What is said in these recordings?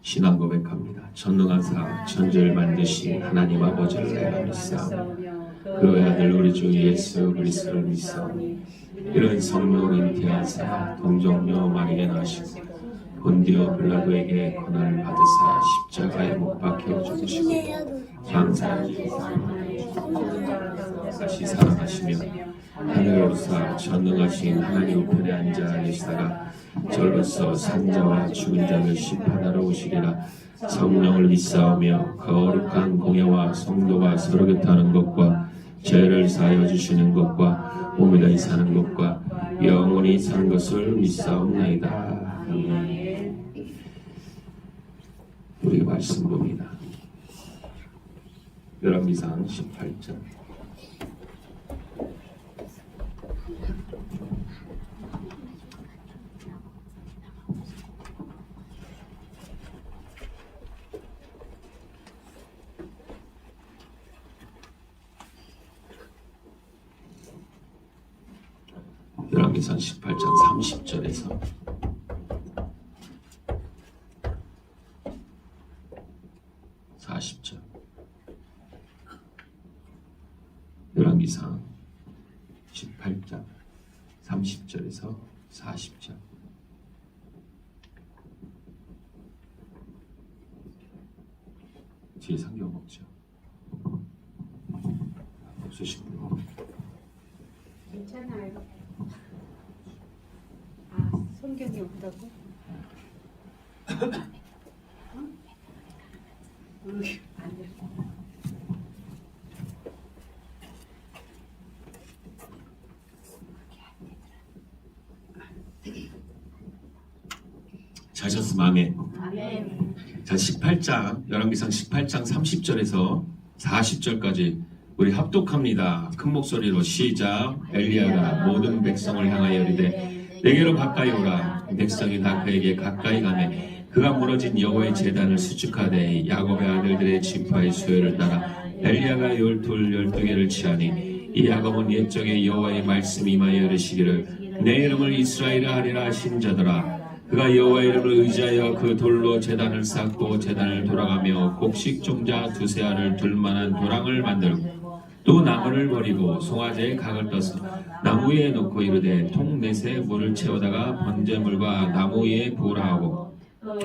신앙 고백합니다. 전능하사 천지를 만드신 하나님 아버지를 내가 믿사오며 그 아들 우리 주 예수 그리스도를 믿사오니 이런 성령 잉태하사 동정녀 마리에 나시고 본디오 빌라도에게 고난을 받으사 십자가에 못 박혀 죽으시고 장사하기 다시 살아나시며 하늘을 오르사 전능하신 하나님 우편에 앉아 계시다가 절로서 산자와 죽은 자를 심판하러 오시리라. 성령을 믿사오며 거룩한 공예와 성도가 서로 곁하는 것과 죄를 사하여 주시는 것과 몸에 다히 사는 것과 영원히 사는 것을 믿사옵나이다. 우리가 말씀 봅니다. 열왕기상 18장 열왕기상 18장 30절에서 40절. 열왕기상 18장 30절에서 40절. 뒤에 성경 없죠? 없으신 분? 괜찮아요. 성경이 없다고? 안 돼. 자셨으면 아멘. 아멘. 자, 18장 열왕기상 18장 30절에서 40절까지 우리 합독합니다. 큰 목소리로 시작. 엘리야가 모든 백성을 향하여 이르되 내게로 가까이 오라. 백성이 다 그에게 가까이 가매 그가 무너진 여호와의 제단을 수축하되 야곱의 아들들의 지파의 수요를 따라 엘리야가 12개를 취하니 이 야곱은 옛적에 여호와의 말씀이 임하여 이르시기를 내 이름을 이스라엘이라 하리라 하신 자더라. 그가 여호와의 이름을 의지하여 그 돌로 제단을 쌓고 제단을 돌아가며 곡식 종자 두세 알을 둘 만한 도랑을 만들고 또 나무를 버리고 송아지의 각을 떠서 나무 위에 놓고 이르되 통 넷에 물을 채우다가 번제물과 나무 위에 부으라 하고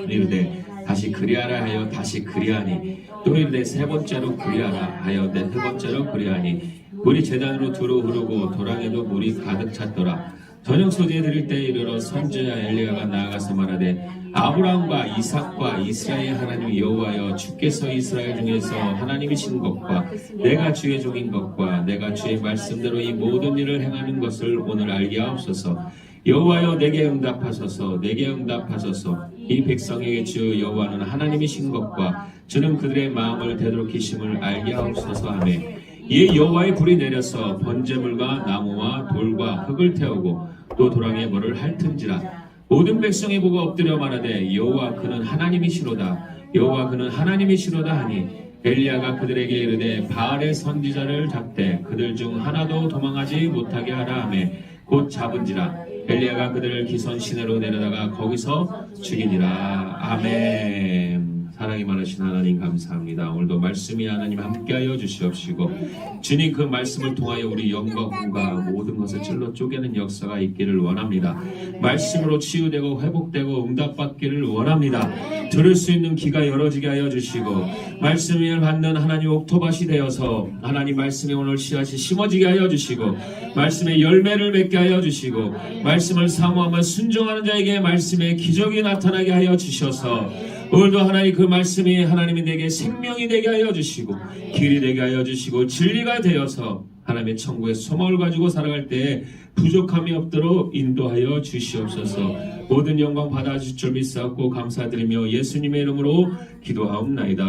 이르되 다시 그리하라 하여 다시 그리하니 또 이르되 세 번째로 그리하라 하여 네 번째로 그리하니 물이 제단으로 두루 흐르고 도랑에도 물이 가득 찼더라. 저녁 소재 드릴 때 이르러 선지자 엘리야가 나아가서 말하되 아브라함과 이삭과 이스라엘 하나님 여호와여 주께서 이스라엘 중에서 하나님이신 것과 내가 주의 종인 것과 내가 주의 말씀대로 이 모든 일을 행하는 것을 오늘 알게 하옵소서. 여호와여 내게 응답하소서. 내게 응답하소서. 이 백성에게 주 여호와는 하나님이신 것과 주는 그들의 마음을 되돌이키심을 알게 하옵소서 하매 이에 여호와의 불이 내려서 번제물과 나무와 돌과 흙을 태우고 또 도랑에 뭐를 핥은지라. 모든 백성이 보고 엎드려 말하되 여호와 그는 하나님이시로다. 여호와 그는 하나님이시로다 하니 엘리야가 그들에게 이르되 바알의 선지자를 잡되 그들 중 하나도 도망하지 못하게 하라 하매 곧 잡은지라. 엘리야가 그들을 기손 시내로 내려다가 거기서 죽이니라. 아멘. 사랑이 많으신 하나님 감사합니다. 오늘도 말씀이 하나님 함께하여 주시옵시고 주님 그 말씀을 통하여 우리 영과 혼과 모든 것을 찔러 쪼개는 역사가 있기를 원합니다. 말씀으로 치유되고 회복되고 응답받기를 원합니다. 들을 수 있는 귀가 열어지게 하여 주시고 말씀을 받는 하나님 옥토밭이 되어서 하나님 말씀에 오늘 씨앗이 심어지게 하여 주시고 말씀의 열매를 맺게 하여 주시고 말씀을 사모하며 순종하는 자에게 말씀의 기적이 나타나게 하여 주셔서 오늘도 하나님 그 말씀이 하나님이 내게 생명이 되게 하여 주시고 길이 되게 하여 주시고 진리가 되어서 하나님의 천국의 소망을 가지고 살아갈 때에 부족함이 없도록 인도하여 주시옵소서. 모든 영광 받아주실 줄 믿사옵고 감사드리며 예수님의 이름으로 기도하옵나이다.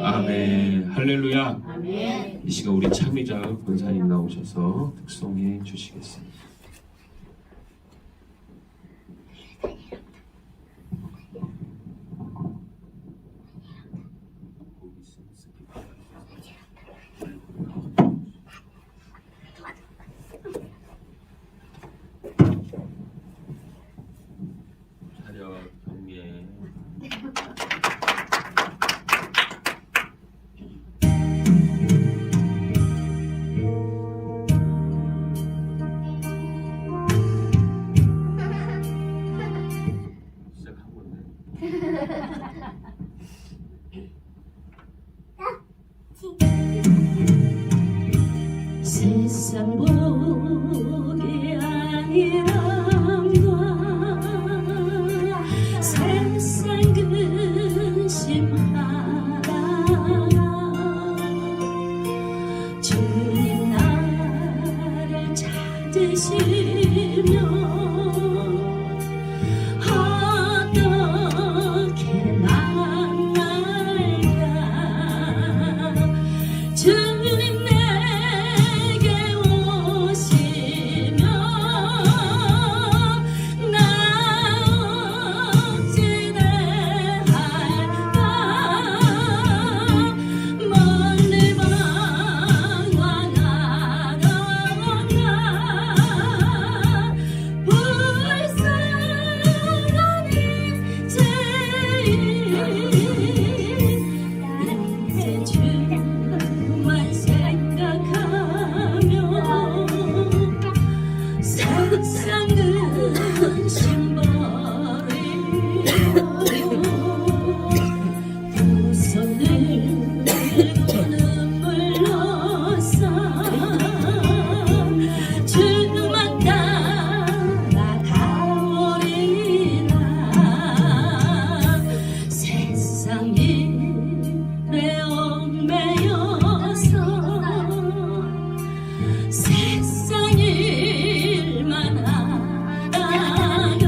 아멘. 할렐루야. 아멘. 이 시간 우리 참의자 권사님 나오셔서 특송해 주시겠습니다. 차렷 경례 세상 복이 아니란다 세상 근심하라 주님 나를 찾으시면 어떻게 만날까 주님 내게 오시면 나 어찌 대할까 멀리 방황하던 나 불쌍한 이제 주만 생각하며 세상 근심 버리고 두 손을 들고 눈물로써 주만 따라가오리라 세상 일에 얽매여서 세상 일만 하다가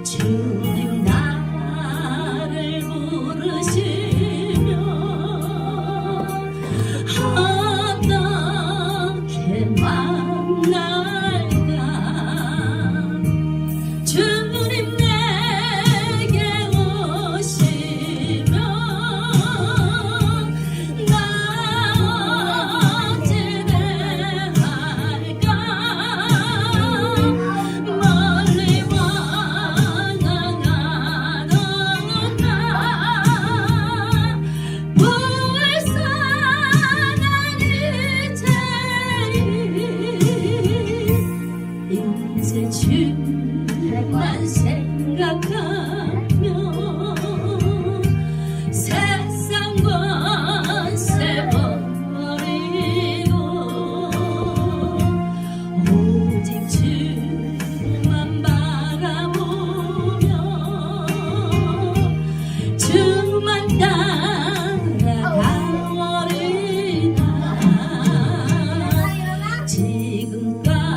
주님 나를 부르시면 어떻게 만날까 주님 내게 오시면 나 어찌 대할까 멀리 방황하던 나 불쌍한 이제 주만 생각하며 세상 권세 버리고 오직 주만 바라보며 주만 따라가오리라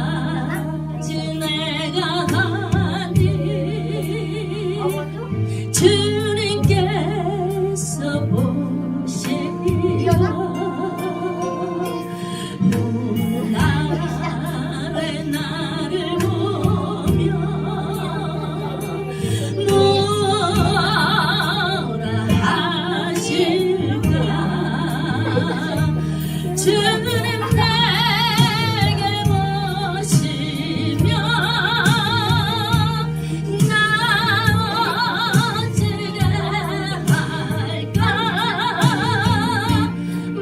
지금까지 내가 한 일 주님께서 보시고 눈날에 나를 보며 뭐라 하실까 주님 내게 오시면 나 어찌 대할까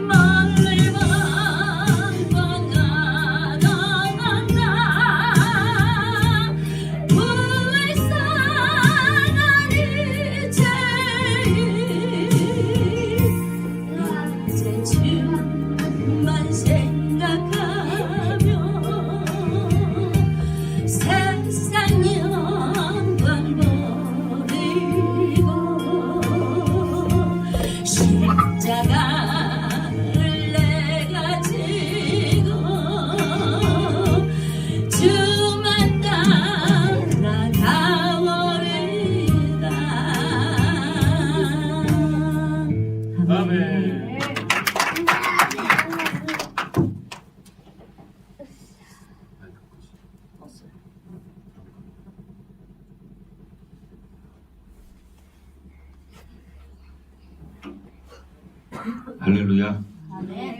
멀리 방황하던 나 불쌍한 이제 주만 생각하며 세상 영광 버리고 십자가를 내가 지고 주만 따라가오리다 아멘. 할렐루야.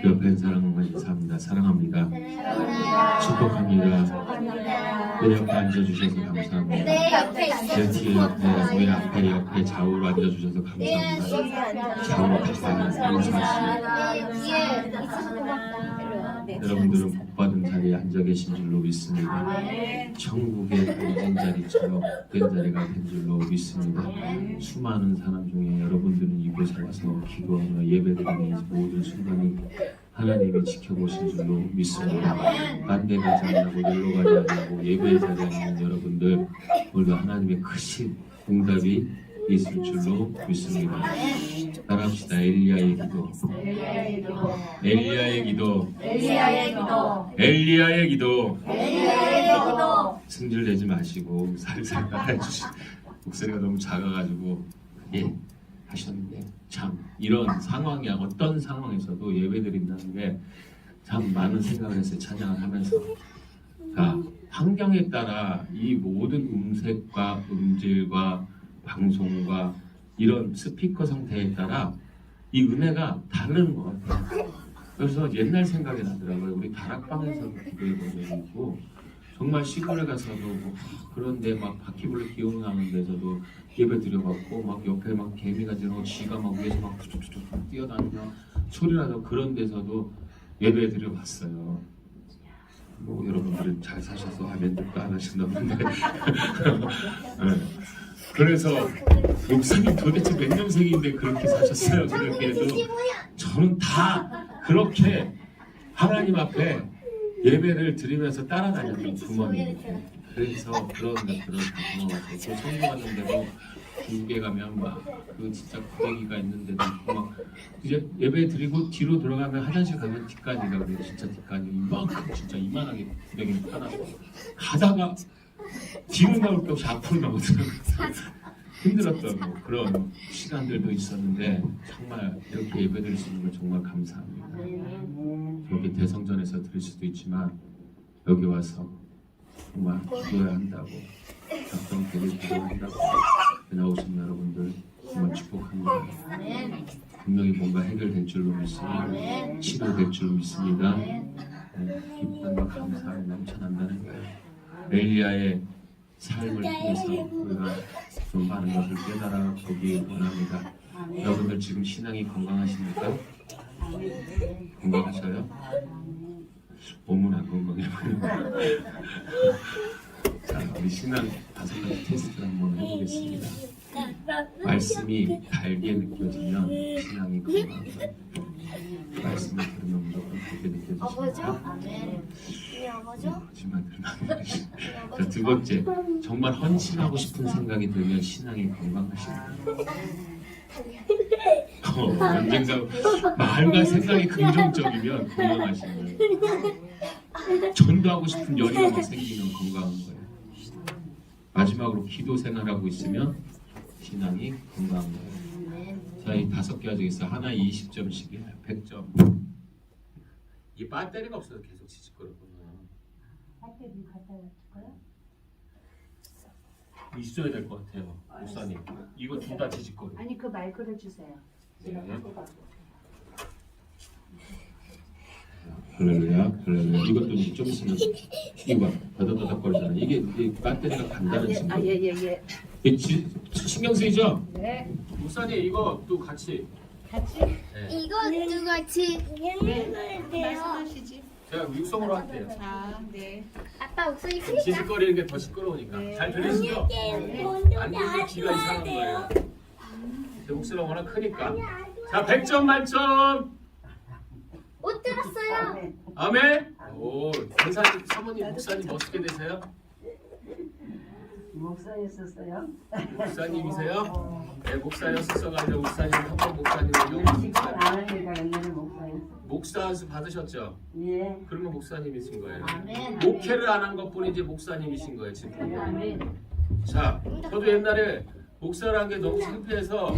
그 옆에 있는 사랑과 인사합니다. 사랑합니다. 축복합니다. 내 옆에 앉아주셔서 감사합니다. 내 옆에 있어. 제 뒤에 옆에, 우리 앞에, 옆에 좌우로 앉아주셔서 감사합니다. 좌우로 다 인사하시고 뒤에 있어서 고맙다. 여러분들은 복받은 자리에 앉아 계신 줄로 믿습니다. 천국의 앉은 자리처럼 된 자리가 된 줄로 믿습니다. 수많은 사람 중에 여러분들은 이곳에 와서 기도하며 예배드리는 이 모든 순간이 하나님이 지켜보신 줄로 믿습니다. 딴 데 가지 않고 놀러 가지 않고 예배의 자리에 있는 여러분들 오늘도 하나님의 크신 응답이 있을 줄로 믿습니다. 따라합시다. 엘리야의 기도, 엘리야의 기도, 엘리야의 기도. 승질내지 마시고 살살 따라해 주시. 목소리가 너무 작아가지고 그게 하셨는데 참 이런 상황이 어떤 상황에서도 예배드린다는 게 참 많은 생각을 했어요. 찬양을 하면서. 자, 환경에 따라 이 모든 음색과 음질과 방송과 이런 스피커 상태에 따라 이 은혜가 다른 것 같아요. 그래서 옛날 생각이 나더라고요. 우리 다락방에서 기도해 본 적이 있고 정말 시골에 가서도 뭐 그런데 막 바퀴벌레 기운 나는 데서도 예배 드려봤고 막 옆에 막 개미가 지나고 쥐가 막 위에서 막 툭툭툭툭 뛰어다니며 소리 나서 그런 데서도 예배 드려봤어요. 뭐 여러분들은 잘 사셔서 아멘도 안 하시나 본데 네. 그래서 목사님 도대체 몇 년생인데 그렇게 사셨어요? 그렇게 해도 저는 다 그렇게 하나님 앞에 예배를 드리면서 따라다녔던 부모님이에요. 그래서 그런 것들을 다 고마워서 그 성교 갔는데도 중국에 가면 막 그 진짜 구데기가 있는데도 막 이제 예배 드리고 뒤로 들어가면 화장실 가면 뒷간이라고 그래요. 진짜 뒷간이 이만큼 진짜 이만하게 구데기 하나 가다가 뒤로 나올 게 없이 앞으로 나오더라고요. 힘들었던 뭐 그런 시간들도 있었는데 정말 이렇게 예배 드릴 수 있는 걸 정말 감사합니다. 여기 대성전에서 드릴 수도 있지만 여기 와서 정말 기도해야 한다고 작정되게 기도한다고 나오신 여러분들 정말 축복합니다. 분명히 뭔가 해결될 줄로 믿습니다. 치료될 줄로 믿습니다. 기쁨과 감사를 넘쳐난다는 거예요. 엘리야의 삶을 통해서 우리가 좀 많은 것을 깨달아 보기 원합니다. 여러분들 지금 신앙이 건강하십니까? 건강하셔요? 몸은 안 건강해 보여요. 자, 우리 신앙 5가지 테스트를 한번 해보겠습니다. 말씀이 달게 느껴지면 신앙이 건강합니다. 말씀을 들으면 무조건 달게 느껴지십니까? 거짓말 들으면 안 되지. 자, 2번째, 정말 헌신하고 싶은 생각이 들면 신앙이 건강하십니다. 언젠가 말과 생각이 긍정적이면 건강하신 거예요. 전도하고 싶은 열의가 막 생기면 건강한 거예요. 마지막으로 기도 생활하고 있으면 신앙이 건강한 거예요. 자, 이 5개 가지고 있어. 하나에 20점씩이에요. 100점. 이 배터리가 없어서 계속 지직거렸구나. 배터리 갖다 줄까요? 있어야 될 것 같아요, 목사님. 이거 둘 다 지직거려. 아니 그 마이크를 주세요. 네. 할렐루야, 할렐루야. 이것도 좀 있으면 이거 봐, 다다다닥거리잖아. 이게 배터리가 간다는 증거. 예예예. 신경 쓰이죠? 네. 목사님 이거 또 같이. 같이 네. 이것도 같이 말씀하시지. 제가 육성으로 할게요. 아 네. 아빠 목소리 크니까 지직거리는 게 더 시끄러우니까. 네. 잘 들리시죠? 안 들리면 귀가 이상한 거예요. 제 목소리가 워낙 크니까. 자, 100점 만점. 못 들었어요. 아멘. 오, 권사님, 사모님, 목사님 어떻게 되세요? 목사였었어요? 목사님이세요? 네, 목사였어가 아니라 목사님, 한번 목사님이요. 목사. 아니니까 옛날에 목사였어. 목사 안수 받으셨죠? 예. 그러면 목사님이신 거예요. 아멘. 목회를 안 한 것뿐이지 목사님이신 거예요, 지금. 아멘. 자, 저도 옛날에 목사라는 게 너무 창피해서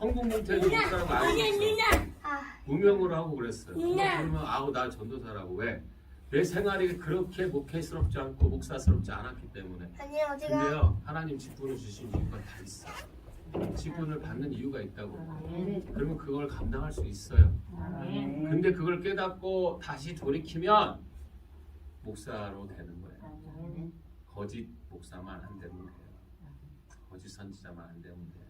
헌금뭉태에도 목사라고 안 했어요. 무명으로 하고 그랬어요. 그러면 아우 나 전도사라고. 왜? 내 생활이 그렇게 목회스럽지 않고 목사스럽지 않았기 때문에. 아니요 어디가 근데요, 하나님 직분을 주신 이유가 다 있어. 직분을 받는 이유가 있다고. 그러면 그걸 감당할 수 있어요. 근데 그걸 깨닫고 다시 돌이키면 목사로 되는 거예요. 거짓 목사만 안 되면 돼요. 거짓 선지자만 안 되면 돼요.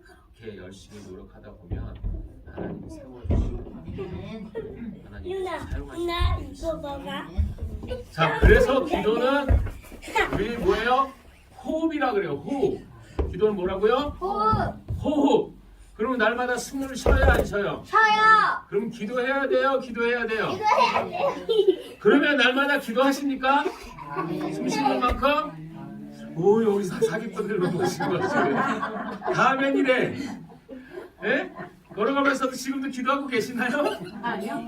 그렇게 열심히 노력하다 보면 하나님이 세워주시고 하나님 사용하시고 나 이거 먹어. 자, 그래서 기도는 우리 뭐예요? 호흡이라 그래요. 호흡. 기도는 뭐라고요? 호흡. 그러면 날마다 숨을 쉬어야 안 쉬어요? 저요. 그럼 기도해야 돼요? 기도해야 돼요? 기도해야 돼요. 그러면 날마다 기도하십니까? 숨 쉬는 만큼? 오, 여기서 사기꾼들로 보시는 거지. 다음엔 이래. 예? 걸어가면서도 지금도 기도하고 계시나요? 아니요.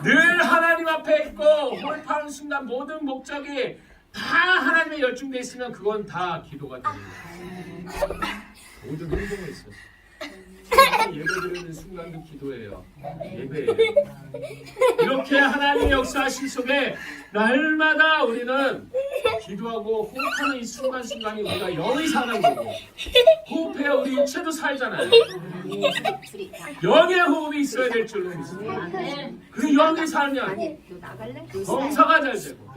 늘 하나님 앞에 있고 호흡하는 순간 모든 목적이 다 하나님에 열중돼 있으면 그건 다 기도가 됩니다. 모든 행동에 있어요. 예배 드리는 순간도 기도예요. 예배예요. 이렇게 하나님의 역사하신 속에 날마다 우리는 기도하고 호흡하는 이 순간순간이 우리가 영이 사는 거고, 호흡해야 우리 육체도 살잖아요. 영의 호흡이 있어야 될 줄로 믿습니다. 그 영이 살면 정사가 잘 되고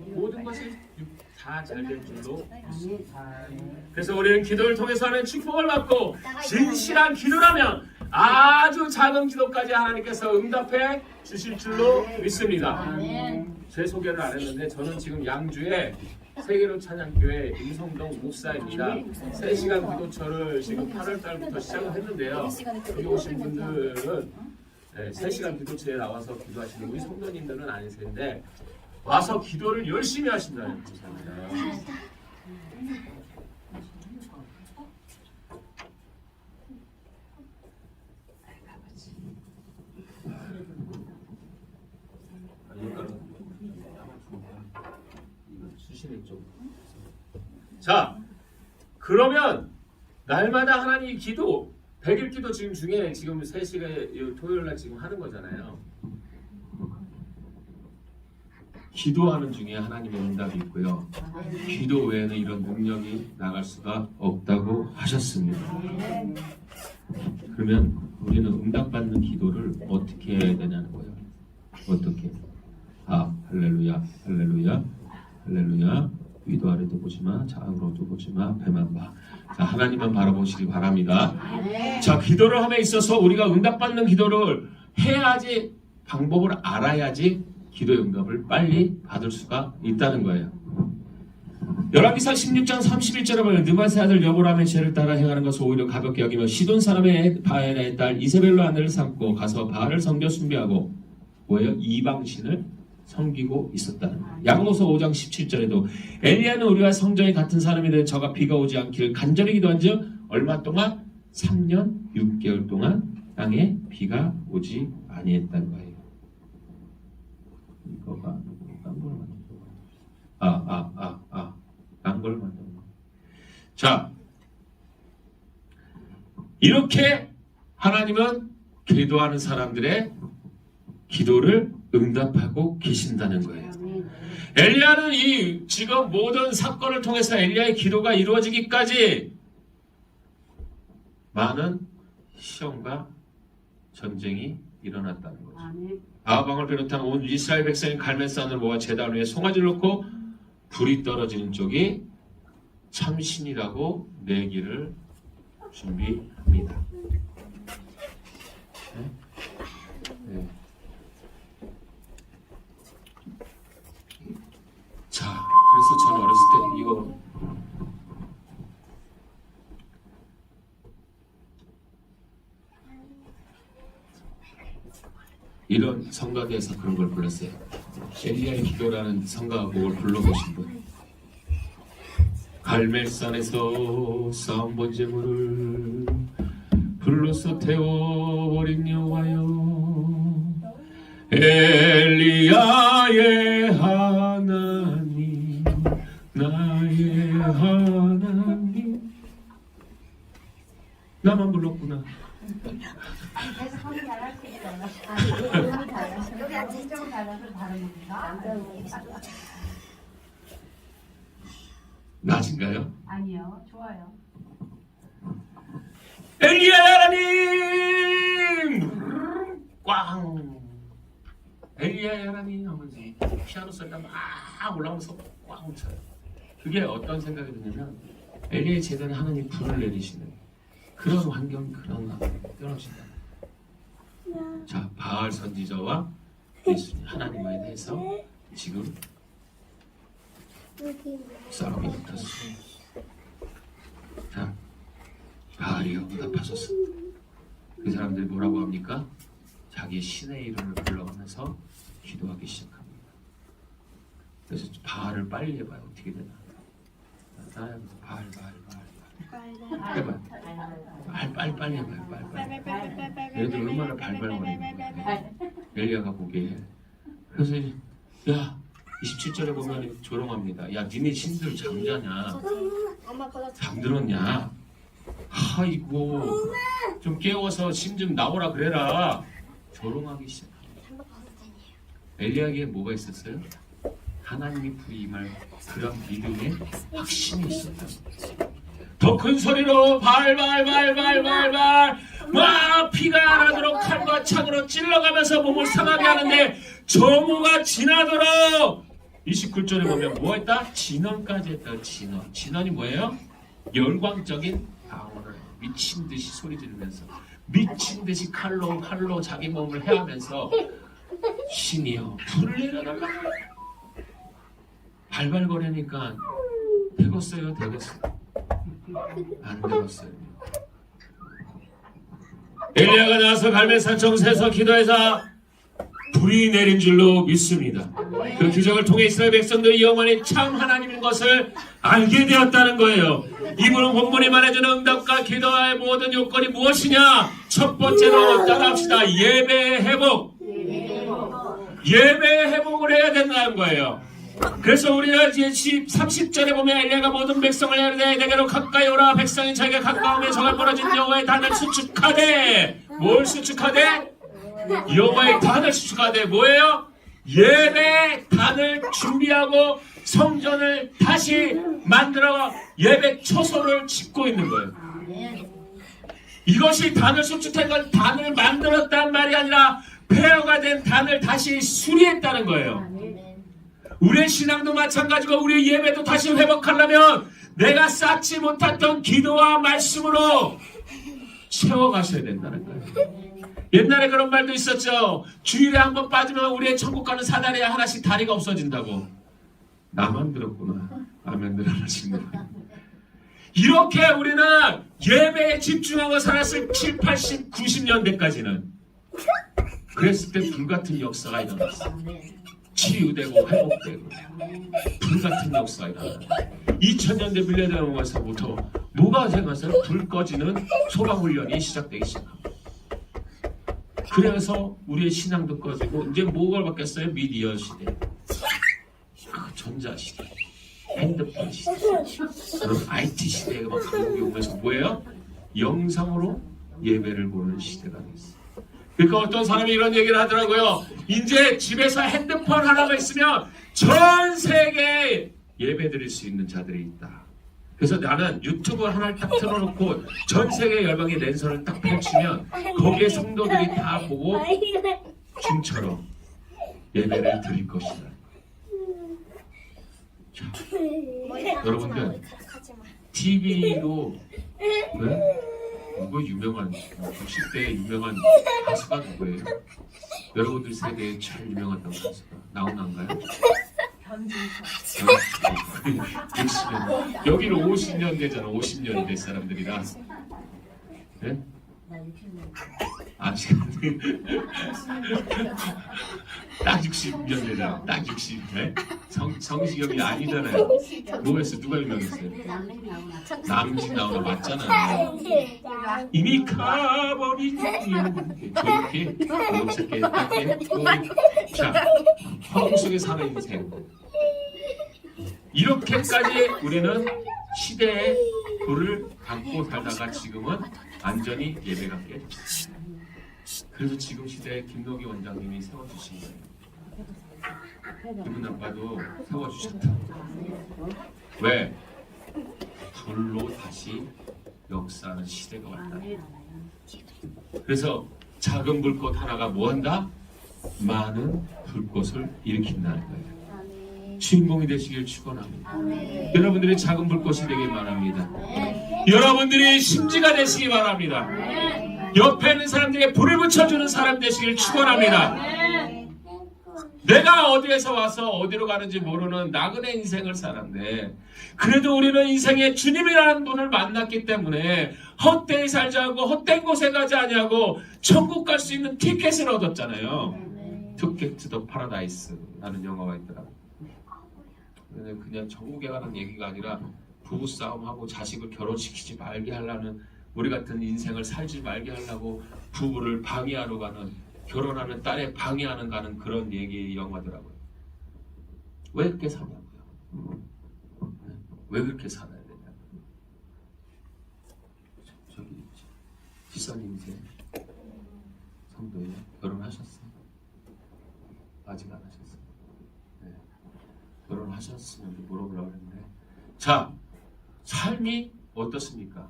모든 것이 다 잘 될 줄로 믿습니다. 그래서 우리는 기도를 통해서 하는 축복을 받고 진실한 기도라면 아주 작은 기도까지 하나님께서 응답해 주실 줄로 믿습니다. 제 소개를 안 했는데 저는 지금 양주에 세계로 찬양교회 임성동 목사입니다. 3시간 기도처를 지금 8월 달부터 시작을 했는데요. 여기 오신 분들은 3시간 기도처에 나와서 기도하시는 우리 성도님들은 아니신데 와서 기도를 열심히 하신다는 감사합니다. 자, 그러면 날마다 하나님 기도 100일 기도 중에 지금 3시간 토요일날 지금 하는 거잖아요. 기도하는 중에 하나님의 응답이 있고요. 기도 외에는 이런 능력이 나갈 수가 없다고 하셨습니다. 그러면 우리는 응답받는 기도를 어떻게 해야 되냐는 거예요. 어떻게? 할렐루야, 할렐루야, 할렐루야. 위도 아래도 보지마, 좌우로도 보지마, 배만 봐. 자, 하나님만 바라보시기 바랍니다. 자, 기도를 함에 있어서 우리가 응답받는 기도를 해야지, 방법을 알아야지 기도의 응답을 빨리 받을 수가 있다는 거예요. 열왕기상 16장 31절에 보면 느바세 아들 여보람의 죄를 따라 행하는 것을 오히려 가볍게 여기며 시돈 사람의 바엘의 딸 이세벨로 아내를 삼고 가서 바알을 섬겨 숭배하고 뭐예요? 이방신을 섬기고 있었다는 거예요. 야고보서 5장 17절에도 엘리야는 우리와 성정이 같은 사람이 된 저가 비가 오지 않기를 간절히 기도한즉 얼마 동안? 3년 6개월 동안 땅에 비가 오지 아니했다는 거예요. 이거가 딴걸 딴걸 만든 거. 자, 이렇게 하나님은 기도하는 사람들의 기도를 응답하고 계신다는 거예요. 엘리야는 이 지금 모든 사건을 통해서 엘리야의 기도가 이루어지기까지 많은 시험과 전쟁이 일어났다는 거죠. 아방을 비롯한 온 이스라엘 백성이 갈멜산을 모아 제단 위에 송아지를 놓고 불이 떨어지는 쪽이 참신이라고 내기를 준비합니다. 네. 자, 그래서 저는 어렸을 때 이거 이런 성가대에서 그런 걸 불렀어요. 엘리야의 기도라는 성가곡을 불러보신 분. 갈멜산에서 쌓은 번제물을 불로서 태워버린 여호와여, 엘리야의 하나님, 나의 하나님. 나만 불렀구나. 그래서 손이 잘할 수 있어요. 여기 엄청 잘해서 다릅니다. 낮은가요? 아니요, 좋아요. 엘리야 하나님! 꽝! 엘리야 하나님 하면서 피아노 소리가 막 올라오면서 꽝 쳐요. 그게 어떤 생각이 드냐면 엘리야의 재단에 하나님 불을 내리시는 그런 환경, 그런 떨어진다. 자, 바알 선지자와 예수님 하나님에 대해서 지금 싸움이 붙었어요. 자, 바알이 응답하소서. 그 사람들이 뭐라고 합니까? 자기 신의 이름을 불러가면서 기도하기 시작합니다. 그래서 바알을 빨리 해봐요. 어떻게 되나? 따라해보세요. 바알. 해봐요. 빨리 해봐요. 빨리. 얘들 얼마나 발발거리는 거야. 엘리야가 보기에. 그래서 야 27절에 보면 조롱합니다. 야 니네 신들 잠자냐? 잠들었냐? 아이고 좀 깨워서 신 좀 나오라 그래라. 조롱하기 시작합니다. 엘리야에게 뭐가 있었어요? 하나님이 부임할 그런 믿음의 확신이 있었다. 더 큰 소리로 발 막 피가 나도록 칼과 창으로 찔러가면서 몸을 상하게 하는데 정오가 지나도록 29절에 보면 뭐 했다? 진원까지 했다. 진원이 뭐예요? 열광적인 방언을 미친 듯이 소리 지르면서 미친 듯이 칼로 자기 몸을 헤하면서 신이여 불을 내려달라고 발발거리니까 되겠어요? 안 되겠어요. 엘리야가 나와서 갈멜산 정세에서 기도해서 불이 내린 줄로 믿습니다. 그 기적을 통해 이스라엘 백성들이 영원히 참 하나님인 것을 알게 되었다는 거예요. 이분은 본문이 말해주는 응답과 기도의 모든 요건이 무엇이냐? 첫 번째로 따라합시다. 예배의 회복. 예배의 회복을 해야 된다는 거예요. 그래서 우리가 이제 30절에 보면 엘리야가 모든 백성을 이르되 내게로 가까이 오라. 백성이 자기가 가까우면 저가 벌어진 여호와의 단을 수축하되. 뭘 수축하되? 여호와의 단을 수축하되. 뭐예요? 예배 단을 준비하고 성전을 다시 만들어 예배 초소를 짓고 있는 거예요. 이것이 단을 수축한 건 단을 만들었단 말이 아니라 폐허가 된 단을 다시 수리했다는 거예요. 우리의 신앙도 마찬가지고 우리의 예배도 다시 회복하려면 내가 쌓지 못했던 기도와 말씀으로 채워가셔야 된다는 거예요. 옛날에 그런 말도 있었죠. 주일에 한 번 빠지면 우리의 천국 가는 사다리에 하나씩 다리가 없어진다고. 나만 들었구나. 아멘들 하나씩 들어. 이렇게 우리는 예배에 집중하고 살았을 7, 80, 90년대까지는 그랬을 때 불같은 역사가 일어났어. 치유되고 회복되고 불같은 역사가 일어났어. 2000년대 밀레니엄에서부터 뭐가 생겼어요? 불 꺼지는 소방훈련이 시작되기 시작합니다. 그래서 우리의 신앙도 꺼지고 이제 뭐가 바뀌었어요? 미디어 시대, 전자시대, 핸드폰 시대, 그런 IT 시대가 막 한국에 오면서 뭐예요? 영상으로 예배를 보는 시대가 됐어요. 그러니까 어떤 사람이 이런 얘기를 하더라고요. 이제 집에서 핸드폰 하나가 있으면 전 세계에 예배 드릴 수 있는 자들이 있다. 그래서 나는 유튜브 하나를 딱 틀어놓고 전 세계 열방의 랜선을 딱 펼치면 거기에 성도들이 다 보고 지금처럼 예배를 드릴 것이다. 자, 여러분들 TV로 누구 유명한 90대 유명한 가수가 누구예요? 여러분들 세대에 제일 유명한 가수가 나오나요? 현진서. 60년. 여기는 50년 되잖아. 50년 된 사람들이라. 네? 아, 딱 60년 되잖아. 딱 60. 네? 성시경이 아니잖아요. 뭐였어? 누가 유명했어요? 남진 나오나 맞잖아요. 이미 가버린 저렇게 이렇게 딱 했고, 자, 허공 속에 사는 인생. 이렇게까지 우리는 시대의 불을 담고 살다가 지금은 완전히 예배가 깨졌어요. 그래서 지금 시대에 김노기 원장님이 세워주신 거예요. 기분 나빠도 세워주셨다. 왜? 불로 다시 역사하는 시대가 왔다. 그래서 작은 불꽃 하나가 뭐한다? 많은 불꽃을 일으킨다는 거예요. 주인공이 되시길 축원합니다. 여러분들이 작은 불꽃이 되길 바랍니다. 여러분들이 심지가 되시기 바랍니다. 옆에 있는 사람들에게 불을 붙여주는 사람 되시길 축원합니다. 아멘. 내가 어디에서 와서 어디로 가는지 모르는 나그네 인생을 살았는데 그래도 우리는 인생에 주님이라는 분을 만났기 때문에 헛되이 살지 않고 헛된 곳에 가지 아니하고 천국 갈 수 있는 티켓을 얻었잖아요. 티켓 투 더 파라다이스라는 영화가 있더라고요. 그냥 천국에 가는 얘기가 아니라 부부싸움하고 자식을 결혼시키지 말게 하려는 우리 같은 인생을 살지 말게 하려고 부부를 방해하러 가는 결혼하는 딸에 방해하는 가는 그런 얘기 영화더라고요. 왜 그렇게 사냐고요? 왜 그렇게 살아야 되냐고요? 저기 지사님이세요? 성도예요? 결혼하셨어요? 아직 안 하셨어요? 네. 결혼하셨으면 물어보려고 했는데 자, 삶이 어떻습니까?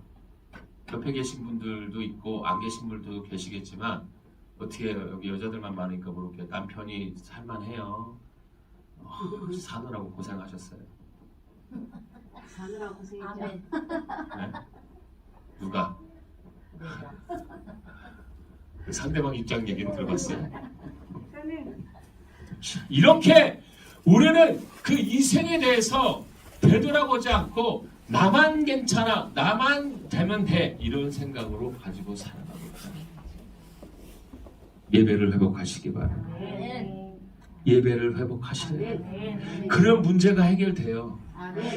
옆에 계신 분들도 있고 안 계신 분들도 계시겠지만 어떻게 여기 여자들만 많으니까 모르게 남편이 살만해요. 사느라고 고생하셨어요. 사느라고 고생했죠. 아멘. 네? 누가? 그 상대방 입장 얘기는 들어봤어요. 이렇게 우리는 그 인생에 대해서 되돌아보지 않고 나만 괜찮아, 나만 되면 돼 이런 생각으로 가지고 살아가고 있다. 예배를 회복하시기 바랍니다. 예배를 회복하시래요. 그런 문제가 해결돼요.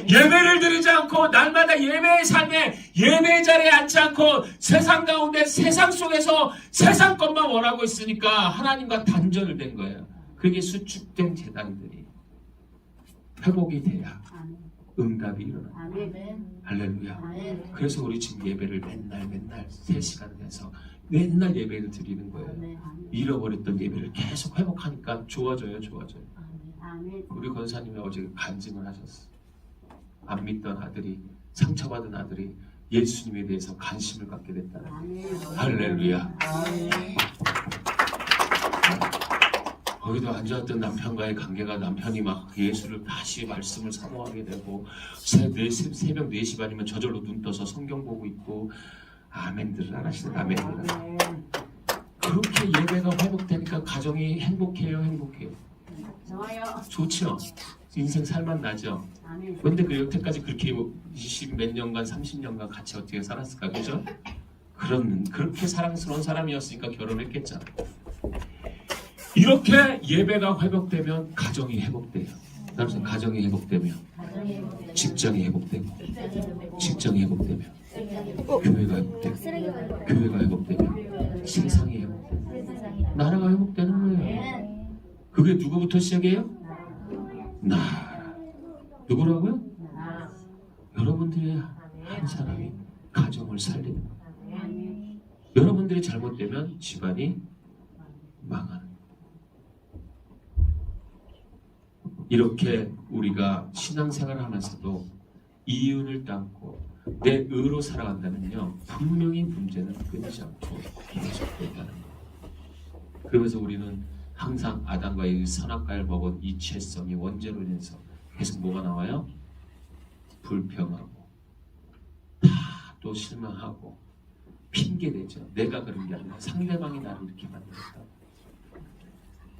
예배를 드리지 않고 날마다 예배의 삶에 예배의 자리에 앉지 않고 세상 가운데 세상 속에서 세상 것만 원하고 있으니까 하나님과 단절을 된 거예요. 그게 수축된 재단들이 회복이 돼야 응답이 일어나. 할렐루야. 그래서 우리 지금 예배를 맨날 3시간 내서 맨날 예배를 드리는 거예요. 잃어버렸던 예배를 계속 회복하니까 좋아져요. 우리 권사님이 어제 간증을 하셨어. 안 믿던 아들이, 상처받은 아들이 예수님에 대해서 관심을 갖게 됐다. 할렐루야. 거기도 앉아있던 남편과의 관계가 남편이 막 예수를 다시 말씀을 사모하게 되고 새벽 4시 반이면 저절로 눈 떠서 성경 보고 있고 아멘들을 안 하시는 아멘들. 그렇게 예배가 회복되니까 가정이 행복해요. 좋아요. 좋죠. 인생 살만 나죠. 근데 그 여태까지 그렇게 20 몇 년간 30년간 같이 어떻게 살았을까, 그죠? 그렇게 사랑스러운 사람이었으니까 결혼했겠잖아. 이렇게 예배가 회복되면 가정이 회복돼요. 그래서 가정이 회복되면 직장이 회복되고 직장이 회복되면 교회가 회복되고 교회가 회복되면 세상이 회복되고 나라가 회복되는 거예요. 그게 누구부터 시작해요? 나라. 누구라고요? 여러분들의 한 사람이 가정을 살리는 거예요. 여러분들이 잘못되면 집안이 망하는 거예요. 이렇게 우리가 신앙생활을 하면서도 이윤을 따고 내 의로 살아간다면요 분명히 문제는 끊이지 않고 계속된다는 거예요. 그러면서 우리는 항상 아담과의 이 선악과를 먹은 이치성이 원죄로 인해서 계속 뭐가 나와요? 불평하고 다 또 실망하고 핑계대죠. 내가 그런 게 아니라 상대방이 나를 이렇게 만들었다.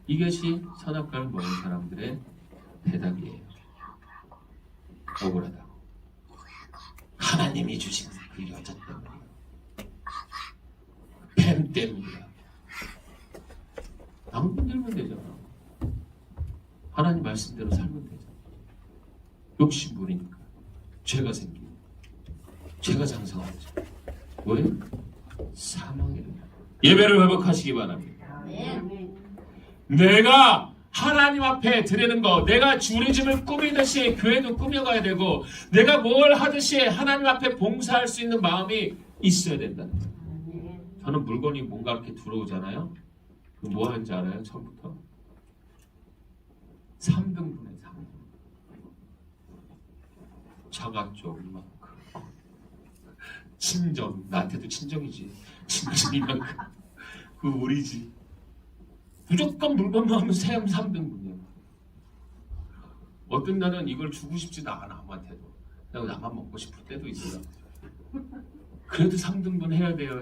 이것이 선악과를 먹은 사람들의 대답이에요. 억울하다고. 하나님이 주신 그 여자 때문이야. 뱀 때문이야. 안 건들면 되잖아. 하나님 말씀대로 살면 되잖아. 욕심부리니까 죄가 생기고 죄가 장성하죠. 왜? 사망이래. 예배를 회복하시기 바랍니다. 내가 하나님 앞에 드리는 거, 내가 주리즘을 꾸미듯이 교회도 꾸며가야 되고 내가 뭘 하듯이 하나님 앞에 봉사할 수 있는 마음이 있어야 된다는 거예요. 저는 물건이 뭔가 이렇게 들어오잖아요. 그 뭐 하는지 알아요? 처음부터 3등분의 3등. 자가 좀 이만큼, 친정, 나한테도 친정이지. 친정이 이만큼. 그 우리지. 무조건 물건만 하면 3등분이야. 어떤 날은 이걸 주고 싶지도 않아, 아무한테도. 그냥 나만 먹고 싶을 때도 있어요. 그래도 3등분 해야 돼요.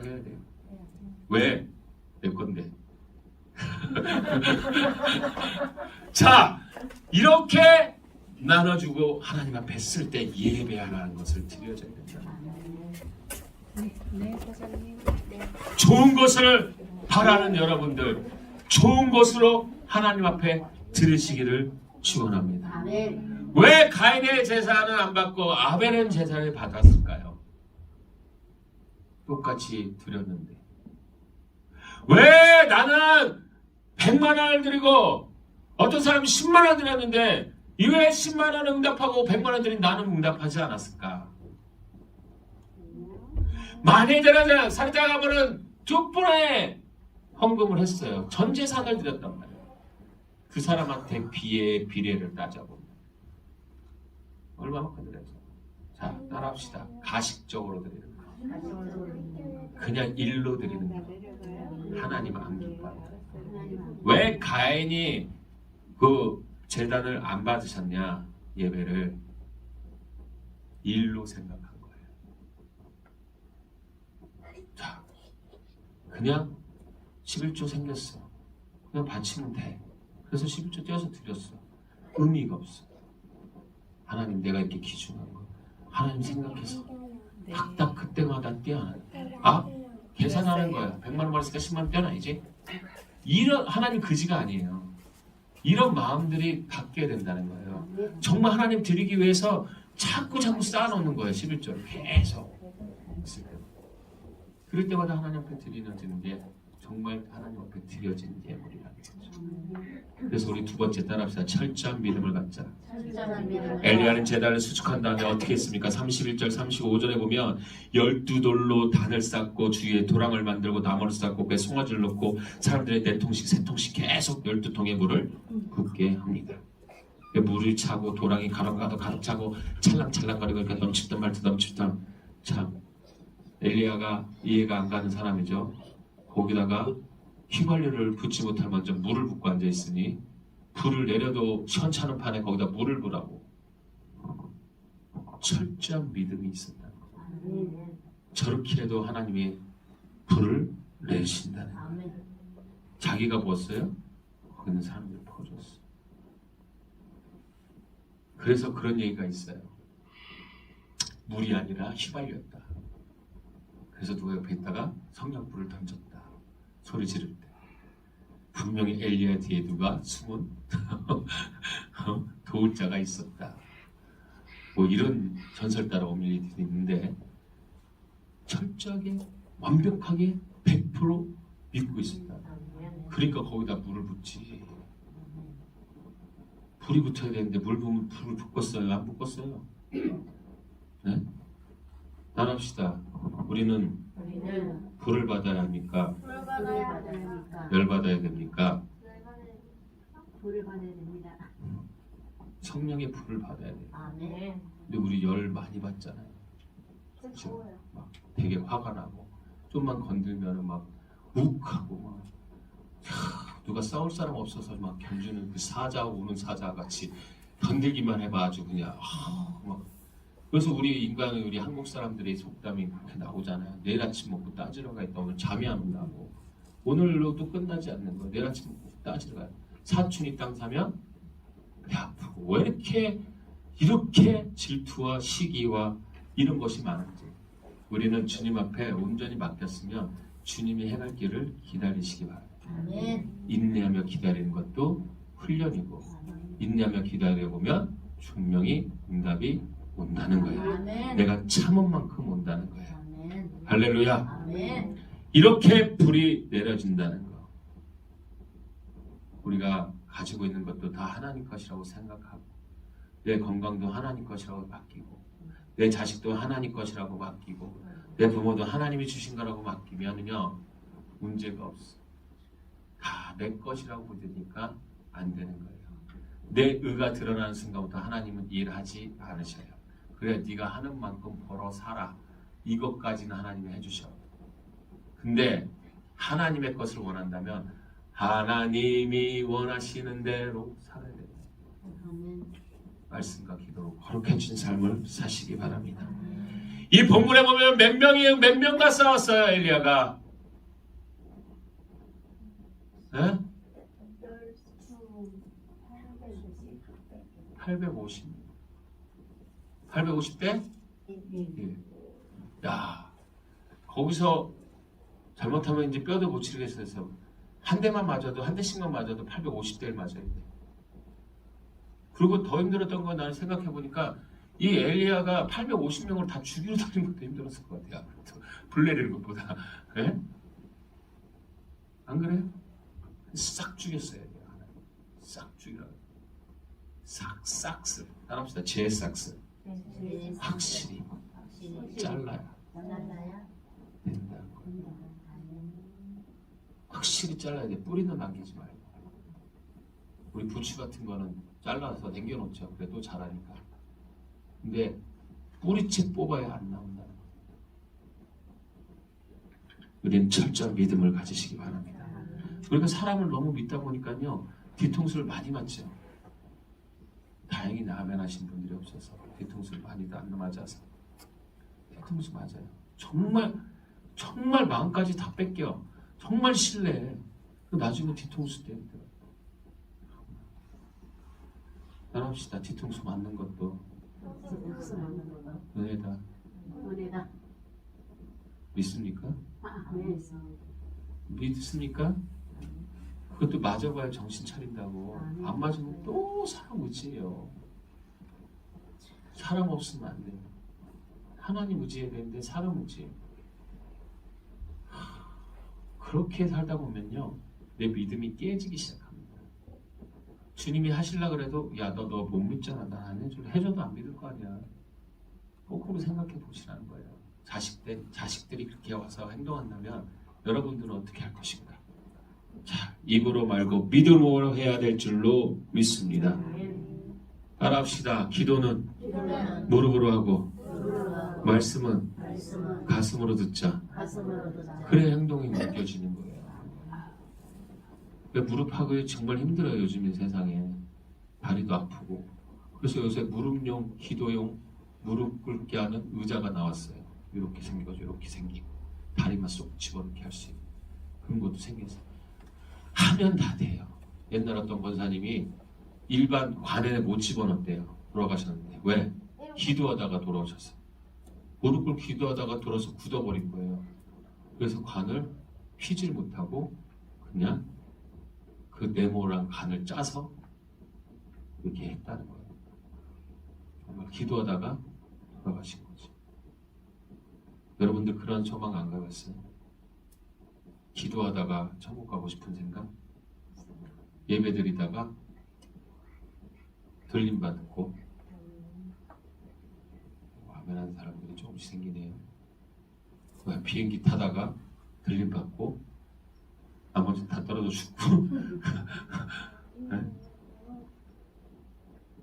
왜? 내 건데. 자, 이렇게 나눠주고 하나님 앞에 쓸 때 예배하라는 것을 드려줘야 된다. 네, 사장님. 좋은 것을 바라는 여러분들, 좋은 것으로 하나님 앞에 들으시기를 축원합니다. 아멘. 왜 가인의 제사는 안 받고 아벨의 제사를 받았을까요? 똑같이 드렸는데. 왜 나는 100만 원을 드리고 어떤 사람이 10만 원 드렸는데 왜 10만 원을 응답하고 100만 원 드린 나는 응답하지 않았을까? 많이 드려서 살짝 가면은 2분의 헌금을 했어요. 전 재산을 드렸단 말이에요. 그 사람한테 비례를 따져보면 얼마만큼 드렸죠? 자, 따라합시다. 가식적으로 드리는 거. 그냥 일로 드리는 거. 하나님 안 기뻐요. 왜 가인이 그 제단을 안 받으셨냐? 예배를 일로 생각한 거예요. 자, 그냥 11조 생겼어. 그냥 바치면 돼. 그래서 11조 떼어서 드렸어. 의미가 없어. 하나님 내가 이렇게 기준한 거. 하나님 생각해서 딱딱 그때마다 떼어놔. 아? 계산하는 거야. 100만 원 벌었으니까 10만 원 떼어놔야지. 이런 하나님 그지가 아니에요. 이런 마음들이 바뀌어야 된다는 거예요. 정말 하나님 드리기 위해서 자꾸 쌓아놓는 거예요. 11조를 계속. 그럴 때마다 하나님 앞에 드리는 게 정말 하나님 앞에 드려진 예물이라는 거죠. 그래서 우리 두 번째 따라합시다. 철저한 믿음을 갖자. 엘리야는 제단을 수축한 다음에 어떻게 했습니까? 31절 35절에 보면 12돌로 단을 쌓고 주위에 도랑을 만들고 나무를 쌓고 그에 송아지를 넣고 사람들의 4통씩 3통씩 계속 12통의 물을 붓게 합니다. 물을 차고 도랑이 가득 차고 찰랑찰랑거리고 이렇게 넘치던 말도 넘치던 참 엘리야가 이해가 안 가는 사람이죠. 거기다가 휘발유를 붓지 못할 먼저 물을 붓고 앉아 있으니 불을 내려도 시원찮은 판에 거기다 물을 부라고. 철저한 믿음이 있었다는 거예요. 저렇게 해도 하나님이 불을 내신다는 거예요. 자기가 부었어요? 거기 있는 사람들이 퍼줬어. 그래서 그런 얘기가 있어요. 물이 아니라 휘발유였다. 그래서 누가 옆에 있다가 성령불을 던졌다. 소리 지를 때. 분명히 엘리야 뒤에 누가 숨은 도울자가 있었다. 뭐 이런 전설 따라 오면 있는데 철저하게 완벽하게 100% 믿고 있습니다. 그러니까 거기다 물을 붓지. 불이 붙어야 되는데 물 부으면 불을 붓겠어요? 안 붓겠어요? 네? 따라합시다. 우리는 불을 받아야 합니까? 열 받아야 됩니까? 불을 받아야 됩니다. 성령의 불을 받아야 돼요. 아멘. 근데 우리 열 많이 받잖아요. 그렇죠? 막 되게 화가 나고 좀만 건들면 막 욱하고 막 누가 싸울 사람 없어서 막 견주는 그 사자 우는 사자 같이 건들기만 해봐 아주 그냥 막. 그래서 우리 인간은 우리 한국 사람들의 속담이 그렇게 나오잖아요. 내일 아침 먹고 따지러 가있다 오늘 잠이 안 온다고. 오늘로도 끝나지 않는 거예요. 내일 아침 먹고 따지러 가요. 사춘이 땅 사면 배 아프고 왜 이렇게 질투와 시기와 이런 것이 많은지. 우리는 주님 앞에 온전히 맡겼으면 주님이 해갈 길을 기다리시기 바랍니다. 아멘. 인내하며 기다리는 것도 훈련이고 인내하며 기다려보면 분명히 응답이 온다는 거예요. 아멘. 내가 참은 만큼 온다는 거예요. 아멘. 할렐루야. 아멘. 이렇게 불이 내려진다는 거. 우리가 가지고 있는 것도 다 하나님 것이라고 생각하고 내 건강도 하나님 것이라고 맡기고 내 자식도 하나님 것이라고 맡기고 내 부모도 하나님이 주신 거라고 맡기면은요 문제가 없어. 다 내 것이라고 믿으니까 안 되는 거예요. 내 의가 드러나는 순간부터 하나님은 일하지 않으셔요. 그래 네가 하는 만큼 벌어 살아. 이것까지는 하나님이 해주셔. 근데 하나님의 것을 원한다면 하나님이 원하시는 대로 살아야 됩니다. 아멘. 말씀과 기도로 거룩해 주신 삶을 사시기 바랍니다. 이 본문에 보면 몇 명과 싸웠어요 엘리야가. 예? 열주 850. 850대? 예. 예. 야, 거기서 잘못하면 이제 뼈도 못 치르겠어서 한 대만 맞아도 한 대씩만 맞아도 850대를 맞아야 돼. 그리고 더 힘들었던 건 나는 생각해 보니까 이 엘리야가 850명을 다 죽이러 다니는 것도 힘들었을 것 같아요. 불 내리는 것보다. 예? 안 그래요? 싹 죽였어요. 싹 죽이라. 싹스. 따라합시다. 제싹스. 확실히 잘라야 잘라야 된다. 확실히 잘라야 돼. 뿌리는 남기지 말고. 우리 부추 같은 거는 잘라서 남겨놓죠. 그래도 자라니까. 근데 뿌리채 뽑아야 안 나온다는 거예요. 우리는 철저한 믿음을 가지시기 바랍니다. 우리가 사람을 너무 믿다 보니까요. 뒤통수를 많이 맞죠. 다행히 아멘 하신 분들이 없어서 뒤통수를 많이 안 맞아서 뒤통수 맞아요. 정말 마음까지 다 뺏겨. 정말 신뢰해. 나중에 뒤통수 때문에 따라합시다. 뒤통수 맞는 것도 박수 맞는 거다. 은혜다. 은혜다. 믿습니까? 네. 믿습니까? 그것도 맞아봐야 정신 차린다고. 안 맞으면 또 사람 의지해요. 사람 없으면 안 돼요. 하나님 의지해야 되는데 사람 의지해요. 그렇게 살다 보면요, 내 믿음이 깨지기 시작합니다. 주님이 하시려 그래도 야 너 못 믿잖아. 나 안 해줘도 안 믿을 거 아니야. 거꾸로 생각해 보시라는 거예요. 자식들이 그렇게 와서 행동한다면 여러분들은 어떻게 할 것인가? 자, 입으로 말고 믿음으로 해야 될 줄로 믿습니다. 따라합시다. 기도는 무릎으로 하고 말씀은 가슴으로 듣자. 그래 행동이 느껴지는 거예요. 무릎하기 정말 힘들어요. 요즘 세상에. 다리도 아프고. 그래서 요새 무릎용, 기도용, 무릎 꿇게 하는 의자가 나왔어요. 이렇게 생겨가지고 이렇게 생기고 다리만 쏙 집어넣게 할 수 있는 그런 것도 생겨서 하면 다 돼요. 옛날 어떤 권사님이 일반 관에 못 집어넣었대요. 돌아가셨는데 왜? 기도하다가 돌아오셨어요. 무릎 꿇고 기도하다가 돌아서 굳어버린 거예요. 그래서 관을 피질 못하고 그냥 그 네모랑 간을 짜서 이렇게 했다는 거예요. 정말 기도하다가 돌아가신 거죠. 여러분들 그런 소망 안 가봤어요? 기도하다가 천국 가고 싶은 생각? 예배드리다가 들림 받고 아멘하는 사람들이 조금씩 생기네요. 비행기 타다가 들림 받고 나머지 다 떨어져 죽고 네?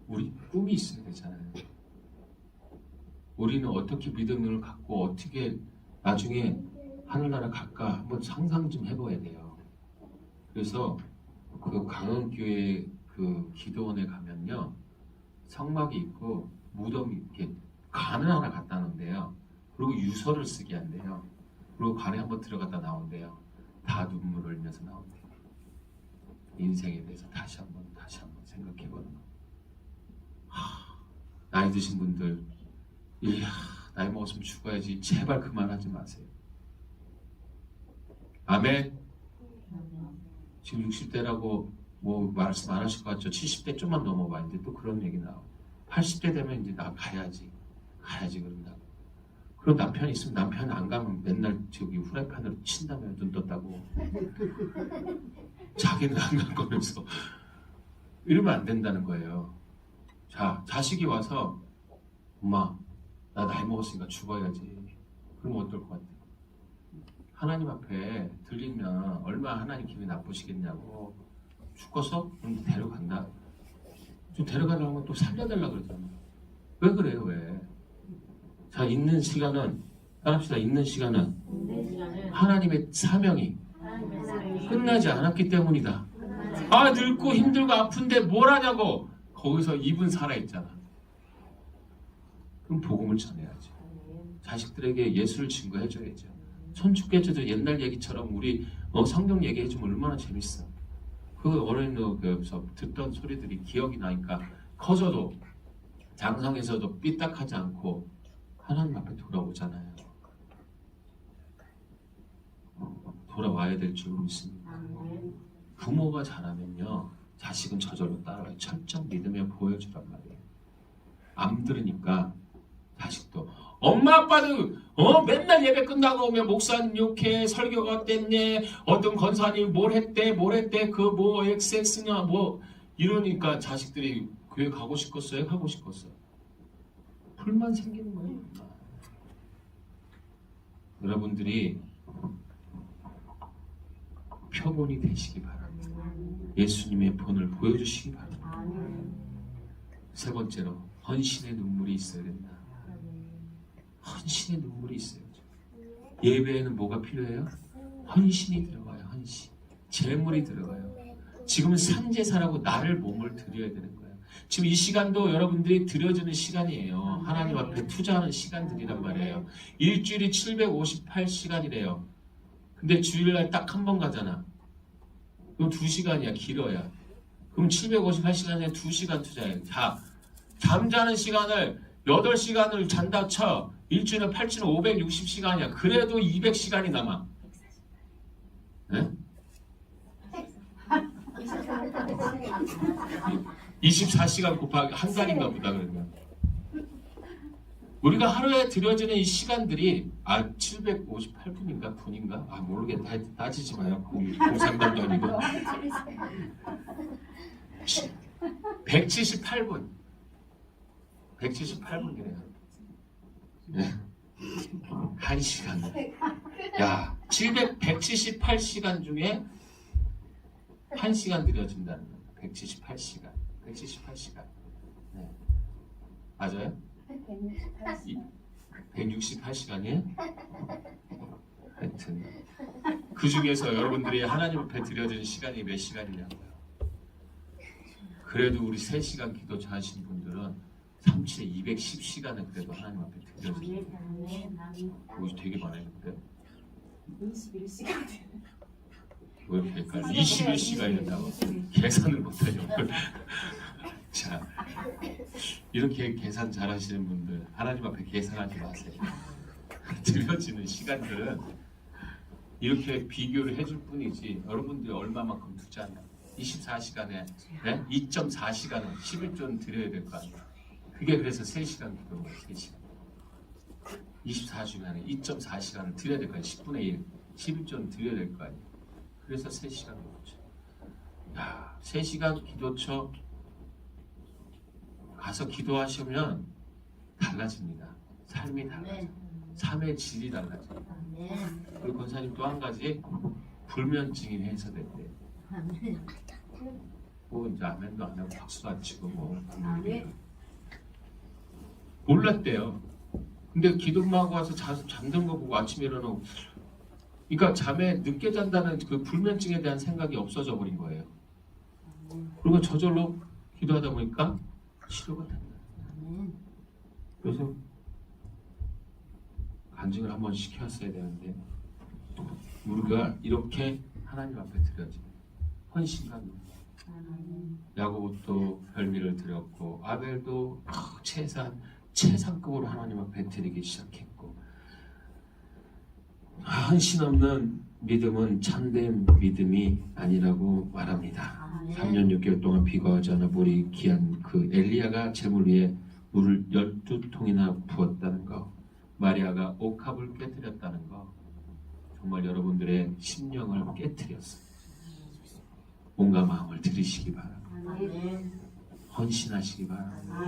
우리 꿈이 있어야 되잖아요. 우리는 어떻게 믿음을 갖고 어떻게 나중에 하늘나라 갈까 한번 상상 좀 해봐야 돼요. 그래서 그 강원교회 그 기도원에 가면요 성막이 있고 무덤이 이렇게 관을 하나 갖다 놓은데요. 그리고 유서를 쓰게 한대요. 그리고 관에 한번 들어갔다 나온대요. 다 눈물을 흘리면서 나온대요. 인생에 대해서 다시 한번 생각해보는 거. 나이 드신 분들 이야 나이 먹었으면 죽어야지 제발 그만하지 마세요. 아멘. 지금 60대라고 뭐 말씀 안 하실 것 같죠. 70대 좀만 넘어봐. 이제 또 그런 얘기 나오고 80대 되면 이제 나 가야지 그런다고. 그럼 남편 있으면 남편 안 가면 맨날 저기 후라이팬으로 친다며 눈 떴다고. 자기는 안 갈 거면서 이러면 안 된다는 거예요. 자, 자식이 와서 엄마 나 나이 먹었으니까 죽어야지. 그러면 어떨 것 같아요? 하나님 앞에 들리면 얼마나 하나님 기분이 나쁘시겠냐고. 죽어서? 그럼 데려간다. 좀 데려가려면 또 살려달라고 그러잖아요. 왜 그래요? 왜? 자, 있는 시간은 따라합시다. 있는 시간은 하나님의 사명이 끝나지 않았기 때문이다. 아 늙고 힘들고 아픈데 뭘 하냐고. 거기서 입은 살아있잖아. 그럼 복음을 전해야죠. 자식들에게 예수를 증거해줘야죠. 손죽게져도 옛날 얘기처럼 우리 성경 얘기해주면 얼마나 재밌어. 그 어린이집에서 듣던 소리들이 기억이 나니까 커져도 장성에서도 삐딱하지 않고 하나님 앞에 돌아오잖아요. 돌아와야 될 줄 믿습니다. 부모가 잘하면요 자식은 저절로 따라와요. 철저한 믿음에 보여주란 말이에요. 안 들으니까 자식도 엄마 아빠는 맨날 예배 끝나고 오면 목사님 욕해, 설교가 어땠네, 어떤 권사님 뭘 했대 그 뭐 XX냐 뭐 이러니까 자식들이 교회 가고 싶겠어요? 하고 싶겠어요? 불만 생기는 거예요. 여러분들이 표본이 되시기 바랍니다. 예수님의 본을 보여주시기 바랍니다. 세 번째로 헌신의 눈물이 있어야 된다. 헌신의 눈물이 있어야죠. 예배에는 뭐가 필요해요? 헌신이 들어가요. 헌신. 재물이 들어가요. 지금은 산제사라고 나를 몸을 드려야 되는 거예요. 지금 이 시간도 여러분들이 드려주는 시간이에요. 하나님 앞에 투자하는 시간들이란 말이에요. 일주일이 758시간이래요. 근데 주일날 딱 한 번 가잖아. 그럼 2시간이야. 길어야. 그럼 758시간에 2시간 투자해. 자, 잠자는 시간을 8시간을 잔다 쳐. 일주일에 8,560시간이야. 그래도 200시간이 남아. 네? 24시간 곱하기 한 달인가 보다 그러면. 우리가 하루에 들여지는 이 시간들이 758분인가 분인가? 모르겠다. 따지지 마요. 공산당도 아니고 178분 178분이래요. 네. 1시간. 야, 178시간 중에 1시간 들여진다는 거예요. 178시간. 178시간. 네. 맞아요? 168시간이에요? 하여튼 그 중에서 여러분들이 하나님 앞에 드려진 시간이 몇 시간이냐고요. 그래도 우리 3시간 기도 잘하신 분들은 3,210시간을 그래도 하나님 앞에 드려주세요. 그것이 되게 많아요. 근데 21시간. 왜 이렇게 헷갈려? 21시간이 된다고 계산을 못하죠. 자, 이렇게 계산 잘하시는 분들 하나님 앞에 계산하지 마세요. 드려지는 시간들은 이렇게 비교를 해줄 뿐이지 여러분들이 얼마만큼 투자하냐. 24시간에 2.4시간은 11조는 드려야 될 거 아니에요. 그게 그래서 3시간 기도인 거예요. 3시간. 24시간에 2.4시간을 드려야 될 거 아니에요. 10분의 1. 11조는 드려야 될 거 아니에요. 그래서 3시간 기도처. 야, 3시간 기도처 가서 기도하시면 달라집니다. 삶이 달라져요. 삶의 질이 달라져요. 그리고 권사님 또 한 가지 불면증이 해소됐대요. 뭐 이제 아멘도 안 하고 박수도 안 치고 뭐 몰랐대요. 근데 기도만 하고 와서 잠든 거 보고 아침에 일어나고 그러니까 잠에 늦게 잔다는 그 불면증에 대한 생각이 없어져 버린 거예요. 그리고 저절로 기도하다 보니까 치료가 된다. 그래서 간증을 한번 시켰어야 되는데 우리가 이렇게 하나님 앞에 드려지는 헌신과 눈물. 야고보도 별미를 드렸고 아벨도 최상급으로 하나님 앞에 드리기 시작했고 헌신 없는 믿음은 참된 믿음이 아니라고 말합니다. 3년 6개월 동안 비가 오지 않아 물이 귀한 그 엘리야가 제물 위에 물을 12통이나 부었다는 거, 마리아가 옥합을 깨뜨렸다는 거, 정말 여러분들의 심령을 깨뜨렸어요. 몸과 마음을 들이시기 바랍니다. 헌신하시기 바랍니다.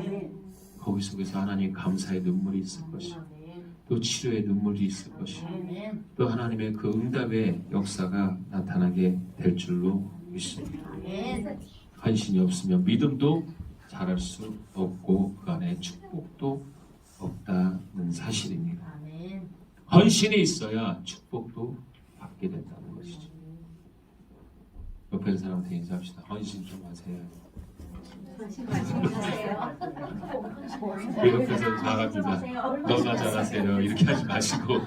거기 속에서 하나님 감사의 눈물이 있을 것이고 또 치료의 눈물이 있을 것이고 또 하나님의 그 응답의 역사가 나타나게 될 줄로 믿습니다. 헌신이 없으면 믿음도 자랄 수 없고 그 안에 축복도 없다는 사실입니다. 헌신이 있어야 축복도 받게 된다는 것이죠. 옆에 있는 사람한테 인사합시다. 헌신 좀 하세요. 그 옆에서 잘합니다. 너나 잘하세요. 이렇게 하지 마시고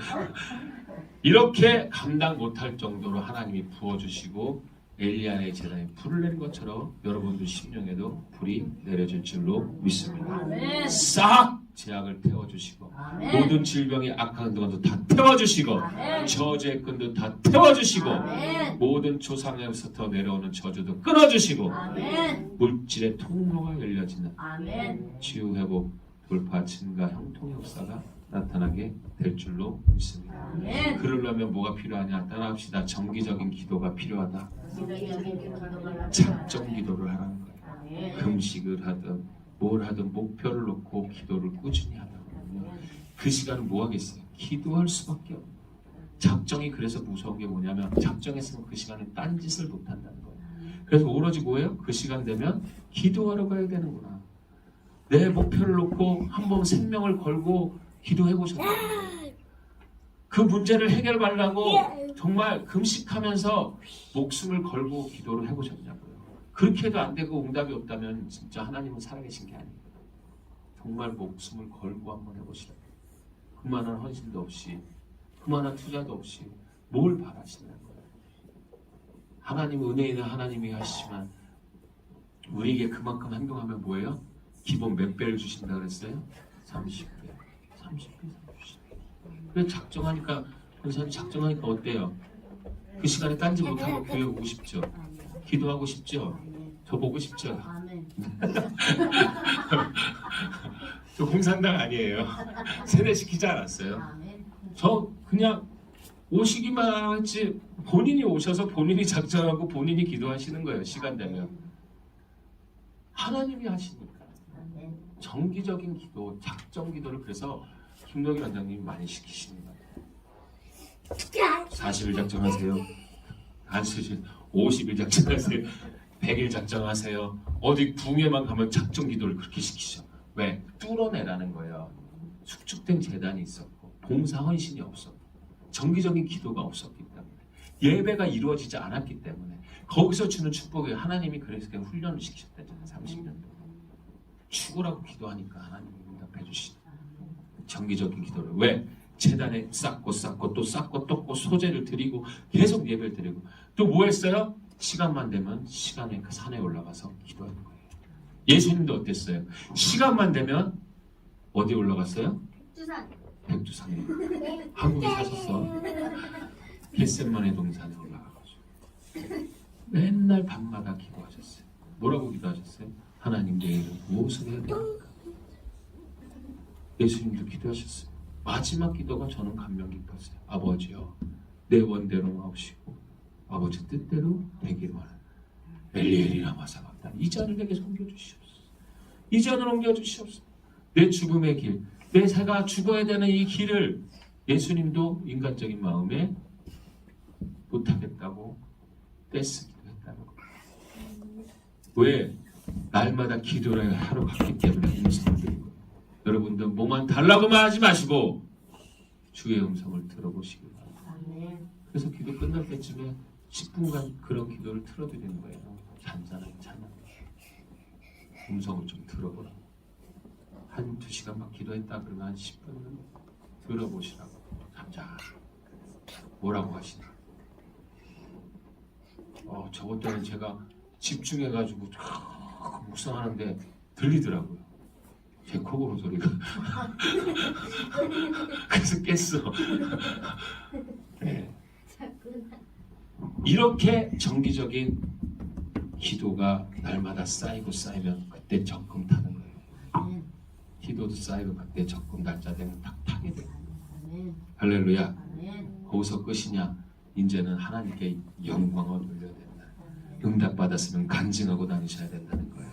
이렇게 감당 못할 정도로 하나님이 부어주시고 엘리야의 제단에 불을 내린 것처럼 여러분들 심령에도 불이 내려질 줄로 믿습니다. 아멘. 싹 죄악을 태워주시고 아멘. 모든 질병의 악한 것도 다 태워주시고 아멘. 저주의 끈도 다 태워주시고 아멘. 모든 조상에서부터 내려오는 저주도 끊어주시고 아멘. 물질의 통로가 열려지는 아멘. 치유회복 돌파 증가 형통의 역사가 나타나게 될 줄로 믿습니다. 아멘. 그러려면 뭐가 필요하냐? 따라합시다. 정기적인 기도가 필요하다. 아멘. 작정 기도를 하라는 거예요. 아멘. 금식을 하든 뭘 하든 목표를 놓고 기도를 꾸준히 하다 보면 그 시간은 뭐 하겠어요? 기도할 수밖에 없어요. 작정이 그래서 무서운 게 뭐냐면 작정했으면 그 시간에 딴짓을 못 한다는 거예요. 그래서 오로지 뭐예요? 그 시간 되면 기도하러 가야 되는구나. 내 목표를 놓고 한번 생명을 걸고 기도해 보셨나요? 그 문제를 해결하려고 정말 금식하면서 목숨을 걸고 기도를 해보셨냐고요. 그렇게 해도 안 되고 응답이 없다면 진짜 하나님은 살아계신 게 아니에요. 정말 목숨을 걸고 한번 해보시라. 그만한 헌신도 없이 그만한 투자도 없이 뭘 바라시는 거예요. 하나님 은혜 있는 하나님이 하시지만 우리에게 그만큼 행동하면 뭐예요? 기본 몇 배를 주신다 그랬어요? 30배 30배 주신다. 그래 작정하니까 권사님 작정하니까 어때요? 그 시간에 딴지 못하고 교회 오고 싶죠? 기도하고 싶죠? 저 보고 싶죠? 아멘. 저 공산당 아니에요. 세뇌시키지 않았어요. 아멘. 저 그냥 오시기만 했지 본인이 오셔서 본인이 작정하고 본인이 기도하시는 거예요. 시간 되면. 하나님이 하시니까. 아멘. 정기적인 기도, 작정 기도를 그래서 김덕일 원장님이 많이 시키시는 거예요. 40일 작정하세요. 안 쓰실 50일 작정하세요. 100일 작정하세요. 어디 붕에만 가면 작정 기도를 그렇게 시키죠. 왜? 뚫어내라는 거예요. 축축된 재단이 있었고 봉사 헌신이 없었고 정기적인 기도가 없었기 때문에 예배가 이루어지지 않았기 때문에 거기서 주는 축복에 하나님이 그래서 그냥 훈련을 시키셨다잖아요. 30년 동안. 죽으라고 기도하니까 하나님이 응답해 주시는 정기적인 기도를. 왜? 재단에 쌓고 또 쌓고 또 소재를 드리고 계속 예배를 드리고 또 뭐 했어요? 시간만 되면 시간에 그 산에 올라가서 기도하는 거예요. 예수님도 어땠어요? 시간만 되면 어디 올라갔어요? 백두산에. 한국에 사셨어. 겟세마네 동산에 올라가가지고 맨날 밤마다 기도하셨어요. 뭐라고 기도하셨어요? 하나님 내일은 무엇을 해야 됩니까? 예수님도 기도하셨어요. 마지막 기도가 저는 감명 깊었어요. 아버지여 내 원대로 마옵시고 아버지 뜻대로 되기를 원하는 엘리엘이라 마사박다. 이 잔을 내게 섬겨주시옵소서. 이 잔을 옮겨주시옵소서. 내 죽음의 길, 내 새가 죽어야 되는 이 길을 예수님도 인간적인 마음에 못하겠다고 떼쓰기도 했다는 거예요. 왜? 날마다 기도를 하러 갔기 때문에 음성을 드리고 여러분들 뭐만 달라고만 하지 마시고 주의 음성을 들어보시기 바랍니다. 아멘. 그래서 기도 끝날 때쯤에 10분간 그런 기도를 틀어드리는 거예요. 잔잔하게 찬양. 음성을 좀 들어보라. 한 2시간 막 기도했다 그러면 한 10분은 들어보시라고. 잠자. 뭐라고 하시나. 저번 때는 제가 집중해가지고 묵상하는데 들리더라고요. 제 코고로 소리가. 그래서 깼어. 네. 이렇게 정기적인 기도가 날마다 쌓이고 쌓이면 그때 적금 타는 거예요. 아멘. 기도도 쌓이고 그때 적금 날짜 되면 딱 타게 돼요. 아멘. 할렐루야. 아멘. 거기서 끝이냐? 이제는 하나님께 영광을 돌려야 된다. 응답받았으면 간증하고 다니셔야 된다는 거예요.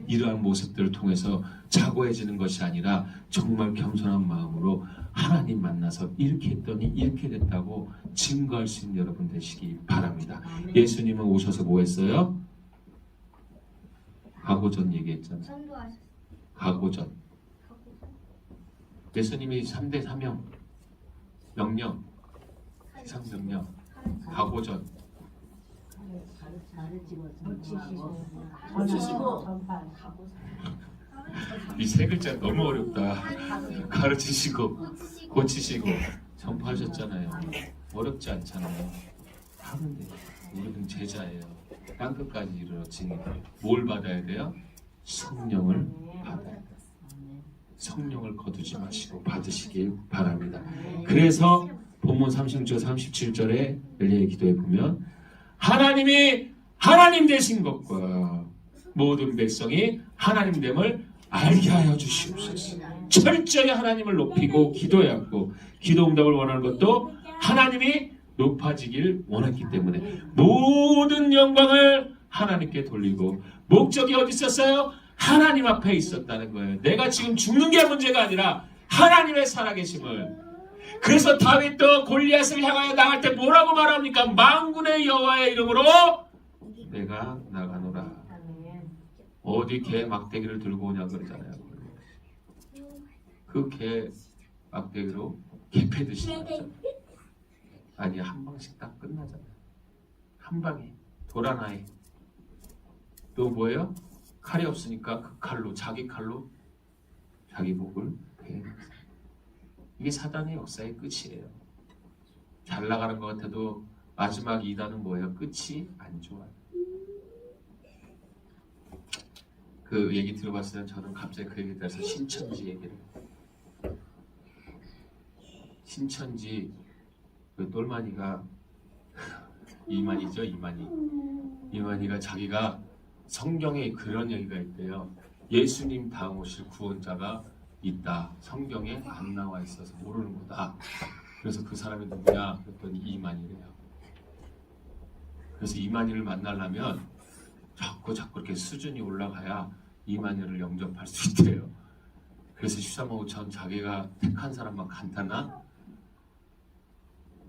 이러한 모습들을 통해서 자고해지는 것이 아니라 정말 겸손한 마음으로 하나님 만나서 이렇게 했더니 이렇게 됐다고 증거할 수 있는 여러분 되시기 바랍니다. 아멘. 예수님은 오셔서 뭐 했어요? 가고전 얘기했잖아요. 가고전. 예수님이 3대 사명 명령 세상 명령 가고전 가르치고 이 세 글자 너무 어렵다. 가르치시고 고치시고 전파하셨잖아요. 어렵지 않잖아요. 하면 돼요. 우리는 제자예요. 땅끝까지 이르러 증인돼요. 뭘 받아야 돼요? 성령을 받아야 돼요. 성령을 거두지 마시고 받으시길 바랍니다. 그래서 본문 36절 37절에 엘리야의 기도에 보면 하나님이 하나님 되신 것과 모든 백성이 하나님됨을 알게 하여 주시옵소서. 철저히 하나님을 높이고 기도해왔고 기도 응답을 원하는 것도 하나님이 높아지길 원했기 때문에 모든 영광을 하나님께 돌리고 목적이 어디 있었어요? 하나님 앞에 있었다는 거예요. 내가 지금 죽는 게 문제가 아니라 하나님의 살아계심을. 그래서 다윗도 골리앗을 향하여 나갈 때 뭐라고 말합니까? 만군의 여호와의 이름으로 내가 나가노라. 어디 개 막대기를 들고 오냐 그러잖아요. 그 개 막대기로 개 패듯이 맞죠? 아니 한 방씩 딱 끝나잖아요. 한 방에 돌 하나에 또 뭐예요? 칼이 없으니까 그 칼로 자기 칼로 자기 목을 베는 거예요. 이게 사단의 역사의 끝이에요. 잘 나가는 것 같아도 마지막 2단은 뭐예요? 끝이 안 좋아요. 그 얘기 들어봤어요. 저는 갑자기 그 얘기에 대해서 신천지 얘기를. 신천지 그 똘마니가 이만희죠. 이만희가 자기가 성경에 그런 얘기가 있대요. 예수님 다음 오실 구원자가 있다. 성경에 안 나와 있어서 모르는 거다. 그래서 그 사람이 누구냐? 그랬더니 이만희래요. 그래서 이만희를 만나려면 자꾸 이렇게 수준이 올라가야 이만희를 영접할 수 있대요. 그래서 13호5천 자기가 택한 사람만 간다나?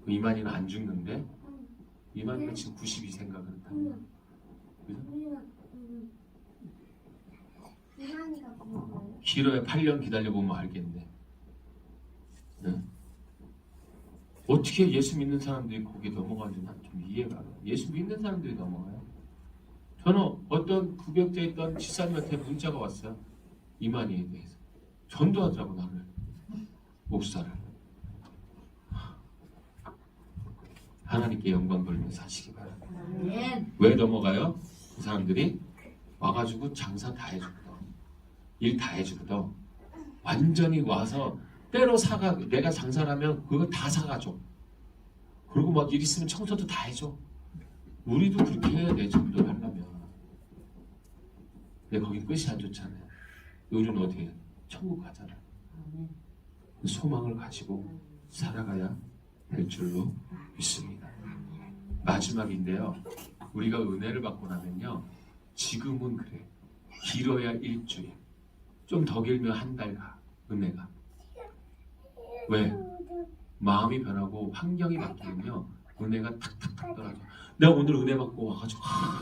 이만희는 안 죽는데? 이만희가 지금 92세인가 그렇다며. 길어야 8년 기다려보면 알겠네. 네? 어떻게 예수 믿는 사람들이 거기에 넘어가는지 난 좀 이해가 안 가요. 예수 믿는 사람들이 넘어가요. 저는 어떤 구격자에 있던 지사님한테 문자가 왔어요. 이만희에 대해서. 전도하자고 나를. 목사를. 하나님께 영광 돌리면서 하시기 바랍니다. 왜 넘어가요? 그 사람들이 와가지고 장사 다 해주거든. 일 다 해주거든. 완전히 와서 때로 사가. 내가 장사를 하면 그거 다 사가줘. 그리고 막 일 있으면 청소도 다 해줘. 우리도 그렇게 해야 돼. 전도를 하려면. 근데 거기 끝이 안 좋잖아요. 우리는 어떻게 해요? 천국 가잖아요. 그 소망을 가지고 살아가야 될 줄로 믿습니다. 마지막인데요. 우리가 은혜를 받고 나면요. 지금은 그래. 길어야 일주일. 좀 더 길면 한 달 가. 은혜가. 왜? 마음이 변하고 환경이 바뀌면요. 은혜가 탁탁탁 떨어져. 내가 오늘 은혜 받고 와가지고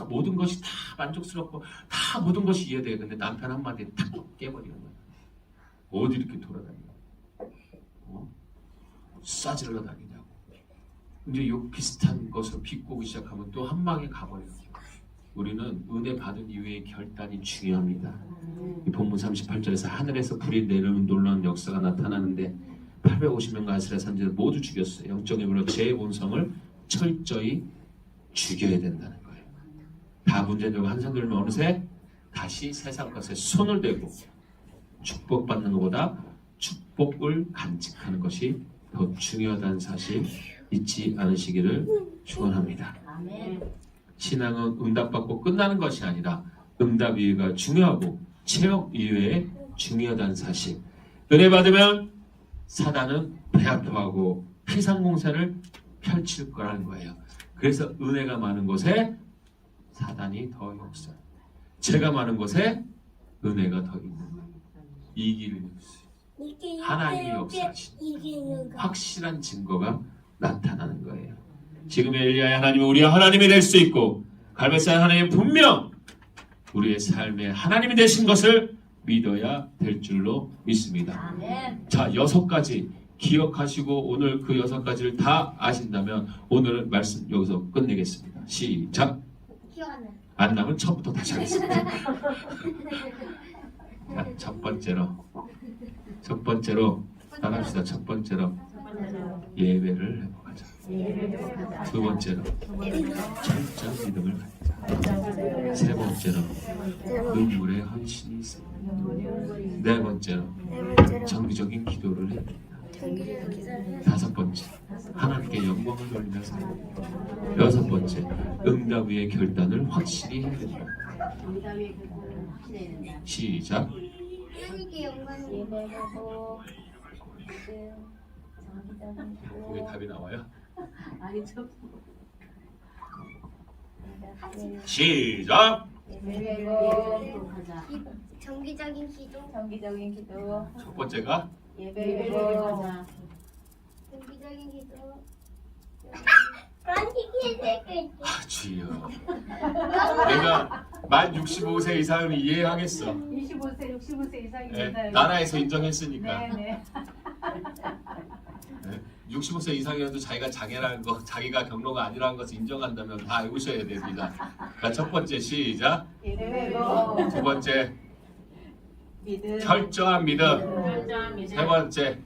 모든 것이 다 만족스럽고 다 모든 것이 이해돼. 근데 남편 한마디에 탁 깨버리는 거야. 어디 이렇게 돌아다니냐. 싸질러 다니냐고. 이제 요 비슷한 것을 비꼬기 시작하면 또 한 방에 가버려요. 우리는 은혜 받은 이후의 결단이 중요합니다. 이 본문 38절에서 하늘에서 불이 내리는 놀라운 역사가 나타나는데 850명과 아스라 산지를 모두 죽였어요. 영적인 힘으로 제 본성을 철저히 죽여야 된다는 거예요. 다 문제되고 한산 들면 어느새 다시 세상 것에 손을 대고 축복받는 것보다 축복을 간직하는 것이 더 중요하다는 사실 잊지 않으시기를 축원합니다. 신앙은 응답받고 끝나는 것이 아니라 응답 이후가 중요하고 체험 이후에 중요하다는 사실. 은혜 받으면 사단은 배아토하고 피상공사를 펼칠 거라는 거예요. 그래서 은혜가 많은 곳에 사단이 더 역사. 죄가 많은 곳에 은혜가 더 있는 거예요. 이길 역사. 하나님이 역사하신 확실한 증거가 나타나는 거예요. 지금의 엘리야의 하나님은 우리의 하나님이 될 수 있고 갈멜사의 하나님은 분명 우리의 삶의 하나님이 되신 것을 믿어야 될 줄로 믿습니다. 자, 6가지 기억하시고 오늘 그 6가지를 다 아신다면 오늘 말씀 여기서 끝내겠습니다. 시작. 안 나면 처음부터 다시 하겠습니다. 자, 첫 번째로 따라합시다. 첫 번째로 예배를 해보겠습니다. 회복하자. 예배를 회복하자. 두 번째로 철저한 믿음을 갖자. 세 번째로 눈물의 헌신이 있습니다. 네 번째로 정기적인 기도를 해야 됩니다. 다섯 번째, 하나님께 영광을 돌리며 살아야. 여섯 번째, 응답 위의 결단을 확실히 해야 된다. 정답 위에 결단을 확실해야 된다. 시작. 하나님께 영광을 예배하고 그게 답이 나와요? 아니 저 시작. 예배하고 회복하자. 정기적인 기도, 정기적인 기도 첫 번째가 예배를 예배하고 회복하자. 정기적인 기도. 주여. 내가 만 65세 이상은 이해하겠어. 25세 65세 이상입니다. 네, 나라에서 인정했으니까. 네네. 네, 65세 이상이라도 자기가 장애라는 거, 자기가 경로가 아니라는 것을 인정한다면 다 알고셔야 됩니다. 자, 첫 번째 시작. 예배하고 두 번째 믿음 철저한 믿음. 철저한 믿음. 세 번째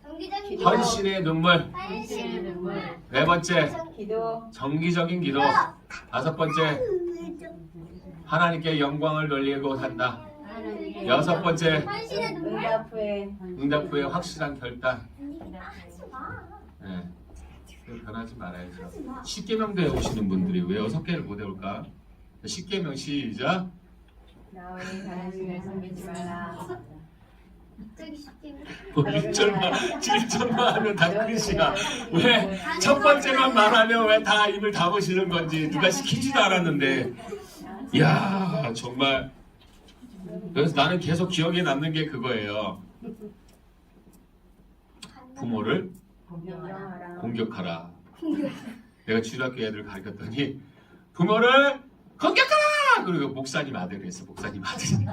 정기적인 기도. 헌신의 눈물. 헌신의 눈물. 네 번째 기도 정기적인 기도. 다섯 번째 하나님께 영광을 돌리고 산다. 하나님께 여섯 번째 헌신의 눈물. 응답 후에 응답 후에 확실한 결단. 하지 마. 네. 변하지 말아야죠. 10계명도 외우시는 분들이 왜 6개를 못 외울까? 10계명 시작. 나의 하나님을 섬기지 마라. 갑자기 쉽게. 뭐 1절만 7절만 하면 다 끝이야. 왜 첫 번째만 말하면 왜 다 입을 다무시는 건지 누가 시키지도 않았는데. 이야 정말. 그래서 나는 계속 기억에 남는 게 그거예요. 부모를 공경하라. 공격하라. 내가 주일학교 애들 가르쳤더니 부모를 공격하라! 그리고 목사님 아들을 했어. 목사님 아들이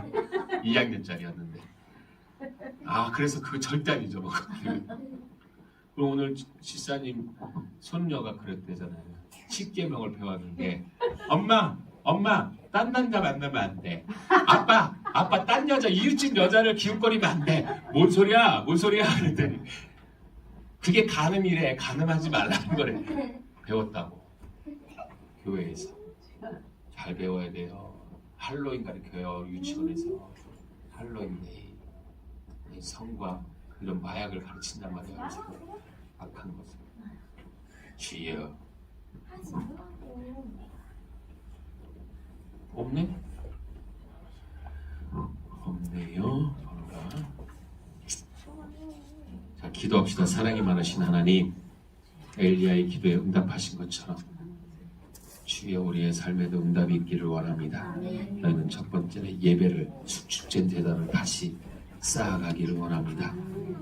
2학년짜리였는데 아 그래서 그거 절대 안 잊어먹어. 그럼 오늘 지사님 손녀가 그랬대잖아요. 10계명을 배웠는데 엄마 딴 남자 만나면 안 돼. 아빠 딴 여자 이웃집 여자를 기웃거리면 안 돼. 뭔 소리야 그랬더니 그게 간음이래. 간음하지 말라는 거래. 배웠다고. 교회에서 잘 배워야 돼요. 할로윈 가르쳐요. 유치원에서 할로윈데이 성과 이런 마약을 가르친단 말이야. 그래서 악한 것을 주여. 없네? 없네요. 뭔가. 자, 기도합시다. 사랑이 많으신 하나님, 엘리야의 기도에 응답하신 것처럼 주여 우리의 삶에도 응답이 있기를 원합니다. 너희는 첫 번째는 예배를 축제된 대단을 다시 쌓아가기를 원합니다.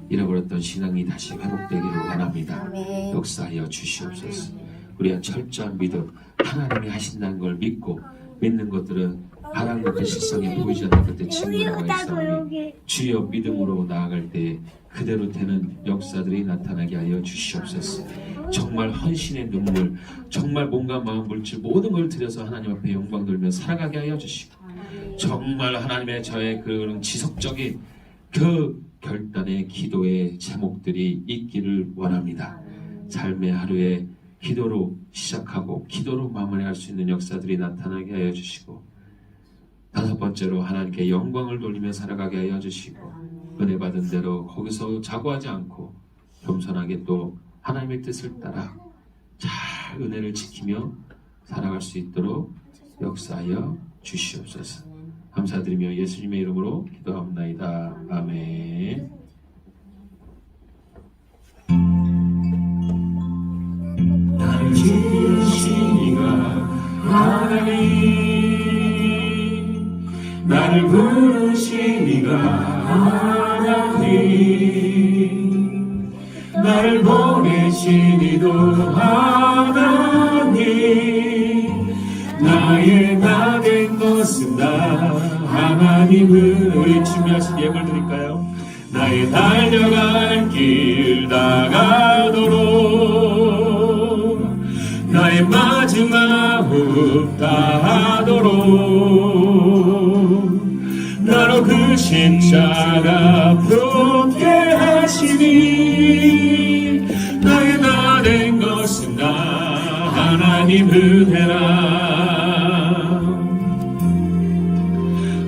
잃어버렸던 신앙이 다시 회복되기를 원합니다. 역사하여 주시옵소서. 우리가 철저한 믿음, 하나님이 하신다는 걸 믿고 믿는 것들은 바라는 것들 실상에 보이지 않는 것들 증거라고 했사오니 주여 믿음으로 나아갈 때 그대로 되는 역사들이 나타나게 하여 주시옵소서. 정말 헌신의 눈물, 정말 몸과 마음 물질 모든 걸 들여서 하나님 앞에 영광 돌며 살아가게 하여 주시고 정말 하나님의 저의 그런 지속적인 그 결단의 기도의 제목들이 있기를 원합니다. 삶의 하루에 기도로 시작하고 기도로 마무리할 수 있는 역사들이 나타나게 하여 주시고 다섯 번째로 하나님께 영광을 돌리며 살아가게 하여 주시고 은혜 받은 대로 거기서 자고하지 않고 겸손하게 또 하나님의 뜻을 따라 잘 은혜를 지키며 살아갈 수 있도록 역사하여 주시옵소서. 감사드리며 예수님의 이름으로 기도합나이다. 아멘. 나를 지으신 이가 하나님, 나를 부르신 이가 하나님, 나를 보내신 이도 하나님, 나의 나 된 것은 나 하나님을 우리 준비하신 예물 드릴까요? 나의 달려갈 길 다가도록 나의 마지막 호흡 다하도록 나로 그 십자가 붙게 하시니 나의 나 된 것 하나님 은혜라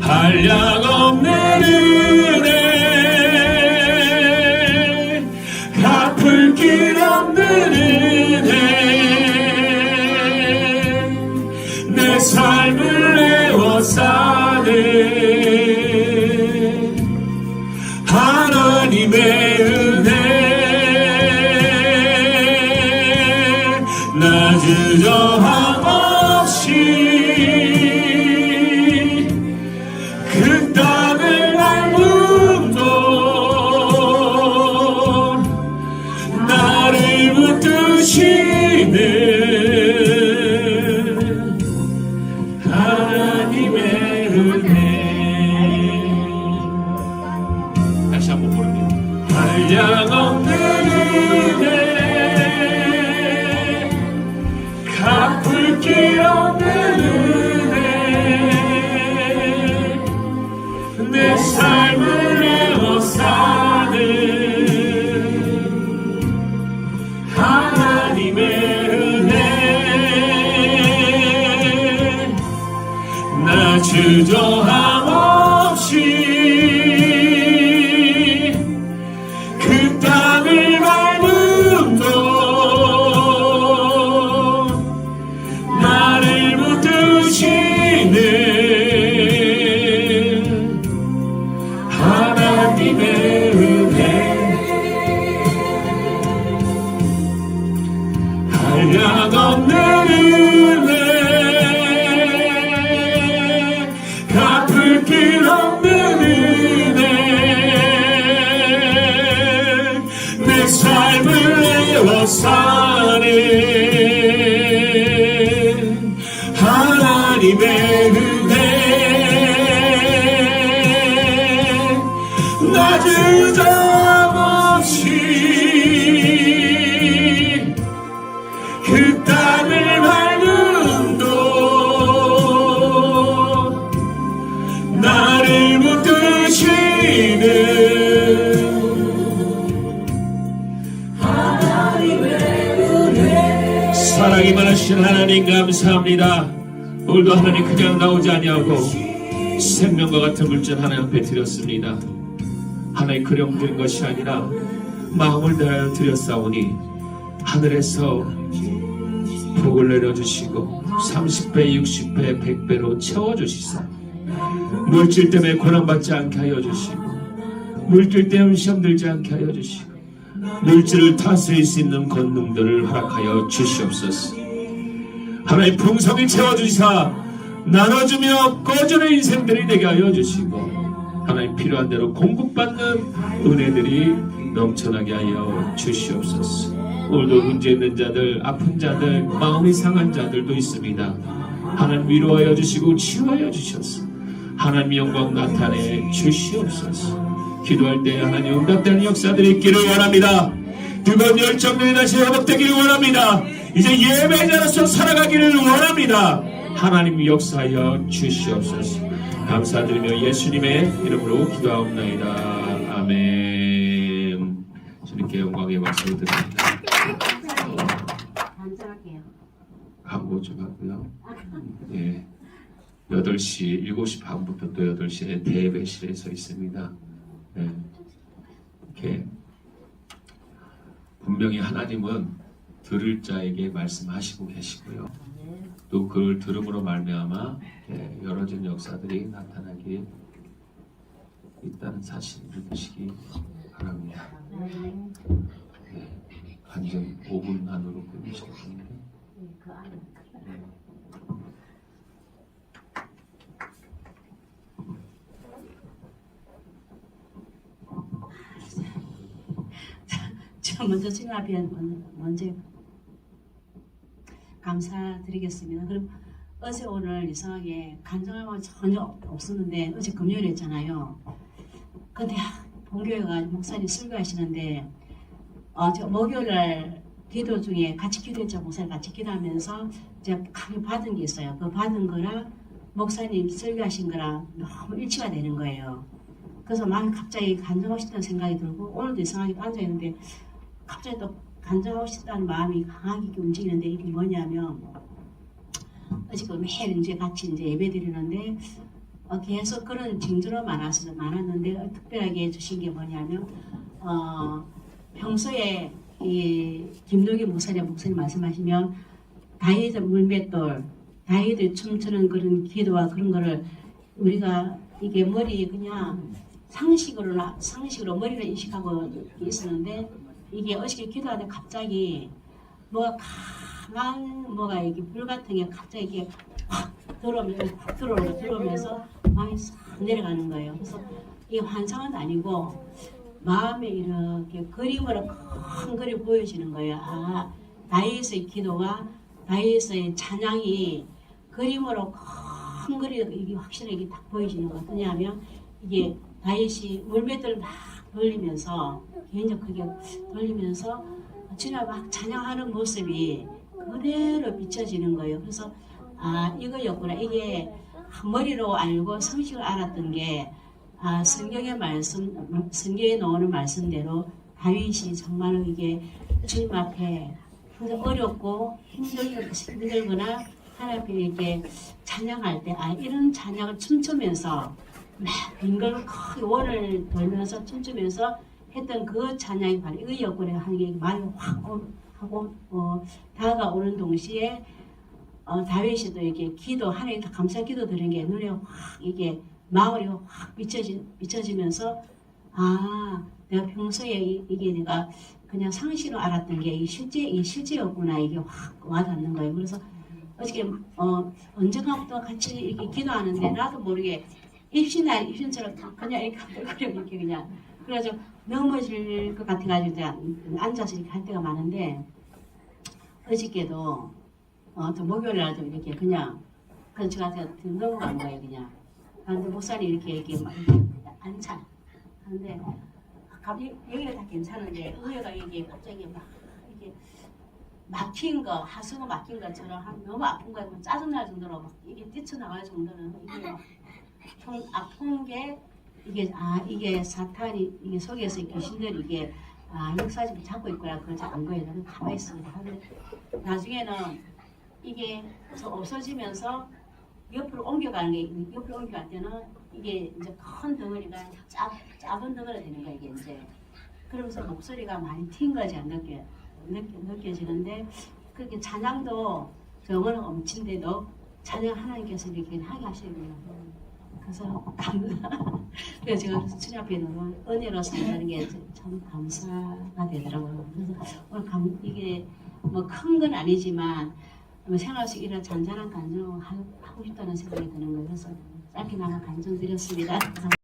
한량없는 은혜 갚을 길 없는 은혜 내 삶을 에워싸네 하나님의 은혜 나 주저함 없이 그 땅을 밟음도 나를 붙드시네 하나님의 은혜 다시 한번 부릅니다. 한량없는 은혜 갚을 길 없는 은혜 내 삶을 에워싸는 하나님의 은혜 나 주저함 없이 그 땅을 밟음도 나를 붙드시는 하나님의 은혜 한량없는 은혜 갚을 길 없는 은혜 내 삶을 에워싸는 하나님의 은혜 나 주저함 없이 그 땅을 밟음도 나를 붙드시는 하나님의 은혜 사랑이 많으신 하나님 감사합니다. 오늘도 하나님 그냥 나오지 아니하고 생명과 같은 물질 하나님 앞에 드렸습니다. 하나님 그령 드린 것이 아니라 마음을 다하여 드렸사오니 하늘에서 복을 내려주시고 30배, 60배, 100배로 채워주시사 물질 때문에 고난받지 않게 하여 주시고 물질 때문에 시험 들지 않게 하여 주시고 물질을 다스릴 수 있는 권능들을 허락하여 주시옵소서. 하나님 풍성히 채워주시사 나눠주며 꺼주는 인생들이 되게 하여 주시고 하나님 필요한 대로 공급받는 은혜들이 넘쳐나게 하여 주시옵소서. 오늘도 문제 있는 자들, 아픈 자들, 마음이 상한 자들도 있습니다. 하나님 위로하여 주시고 치유하여 주셔서 하나님 영광 나타내 주시옵소서. 기도할 때 하나님 응답되는 역사들이 있기를 원합니다. 뜨거운 열정들이 다시 회복되기를 원합니다. 이제 예배자로서 살아가기를 원합니다. 하나님 역사하여 주시옵소서. 감사드리며 예수님의 이름으로 기도하옵나이다. 아멘. 주님께 영광의 박수를 드립니다. 간절할게요. 광고 좀 하고요. 예. 8시, 7시 반부터 또 8시에 대배실에 서 있습니다. 예. 이렇게 분명히 하나님은 들을 자에게 말씀하시고 계시고요. 또 그걸 들음으로 말미암아 열어진 역사들이 나타나기 있다는 사실을 믿으시기 바랍니다. 한정 5분 안으로 끝내실 텐데. 저 먼저 주님 앞에 먼저 감사드리겠습니다. 그럼 어제 오늘 이상하게 간절함이 전혀 없었는데 어제 금요일이었잖아요. 근데 본교회가 목사님 설교하시는데 저 목요일날 기도 중에 같이 기도했죠. 목사님 같이 기도하면서 제가 강의 받은 게 있어요. 그 받은 거랑 목사님 설교하신 거랑 너무 일치가 되는 거예요. 그래서 막 갑자기 간절하시다는 생각이 들고 오늘도 이상하게 앉아있는데 갑자기 또 간증하고 싶다는 마음이 강하게 이렇게 움직이는데 이게 뭐냐면 지금 매일 이제 같이 이제 예배 드리는데 계속 그런 징조가 많았는데 특별하게 해주신 게 뭐냐면 평소에 이 김노기 목사님 말씀하시면 다윗의 물맷돌, 다윗의 춤추는 그런 기도와 그런 거를 우리가 이게 머리 그냥 상식으로 머리를 인식하고 있었는데 이게 어저께 기도하는데 갑자기 뭐가 강한 뭐가 이게 불 같은 게 갑자기 이게 확 들어오면서 마음이 싹 내려가는 거예요. 그래서 이게 환상은 아니고 마음에 이렇게 그림으로 큰 그림 보여지는 거예요. 아, 다윗의 기도와 다윗의 찬양이 그림으로 큰 그림 이게 확실하게 딱 보여지는 거 어떠냐면 이게 다윗이 물맷돌을 막 돌리면서 굉장히 크게 돌리면서 주님 막 찬양하는 모습이 그대로 비춰지는 거예요. 그래서 아 이거였구나. 이게 머리로 알고 성식을 알았던 게 성경에 나오는 말씀대로 다윗이 정말로 이게 주님 앞에 굉장히 어렵고 힘들거나 하나님 앞에 이렇게 찬양할 때 이런 찬양을 춤추면서 빙글 크게 원을 돌면서 춤추면서 했던 그 찬양이 바로 이거였구나 하는 게 마음이 확 하고 다가오는 동시에 다윗이 또 이렇게 기도 하나님 감사 기도 드리는 게 눈에 확 이게 마음이 확 비춰지면서 내가 평소에 이게 내가 그냥 상식으로 알았던 게 이게 실제였구나 이게 확 와닿는 거예요. 그래서 어저께 언젠가부터 같이 이렇게 기도하는데 나도 모르게 입신처럼 그냥 이렇게 그냥 그래가지고 넘어질 것 같아가지고 이제 앉아서 이렇게 할 때가 많은데 어저께도 또 목요일 날도 이렇게 그냥 제가 넘어간 거예요 그냥. 근데 목사님 이렇게 막 안차 하는데 갑자기 여기가 다 괜찮은데 의외가 이게 갑자기 막 이게 막힌 거 하수가 막힌 것처럼 너무 아픈 거예요. 짜증날 정도로 막 이게 뛰쳐나갈 정도는 이게 막 아픈 게 이게 사탄이 이게 속에서 귀신들이 이게 역사지를 잡고 있구나 그러지 않은 거예요. 저는 가만히 있습니다. 근데 나중에는 이게 없어지면서 옆으로 옮겨갈 때는 이게 이제 큰 덩어리가 작은 덩어리가 되는 거예요. 이게 이제 그러면서 목소리가 많이 튄 거지 느껴지는데 그렇게 찬양도 정은 엄친데도 찬양 하나님께서 이렇게 하게 하시거든요. 그래서 그래서 제가 주님 앞에 너무 은혜로 산다는 게 참 감사가 되더라고요. 그래서 오늘 이게 뭐 큰 건 아니지만 생활 속 이런 잔잔한 간증을 하고 싶다는 생각이 드는 거예요. 그래서 짧게나마 간증 드렸습니다. 감사합니다.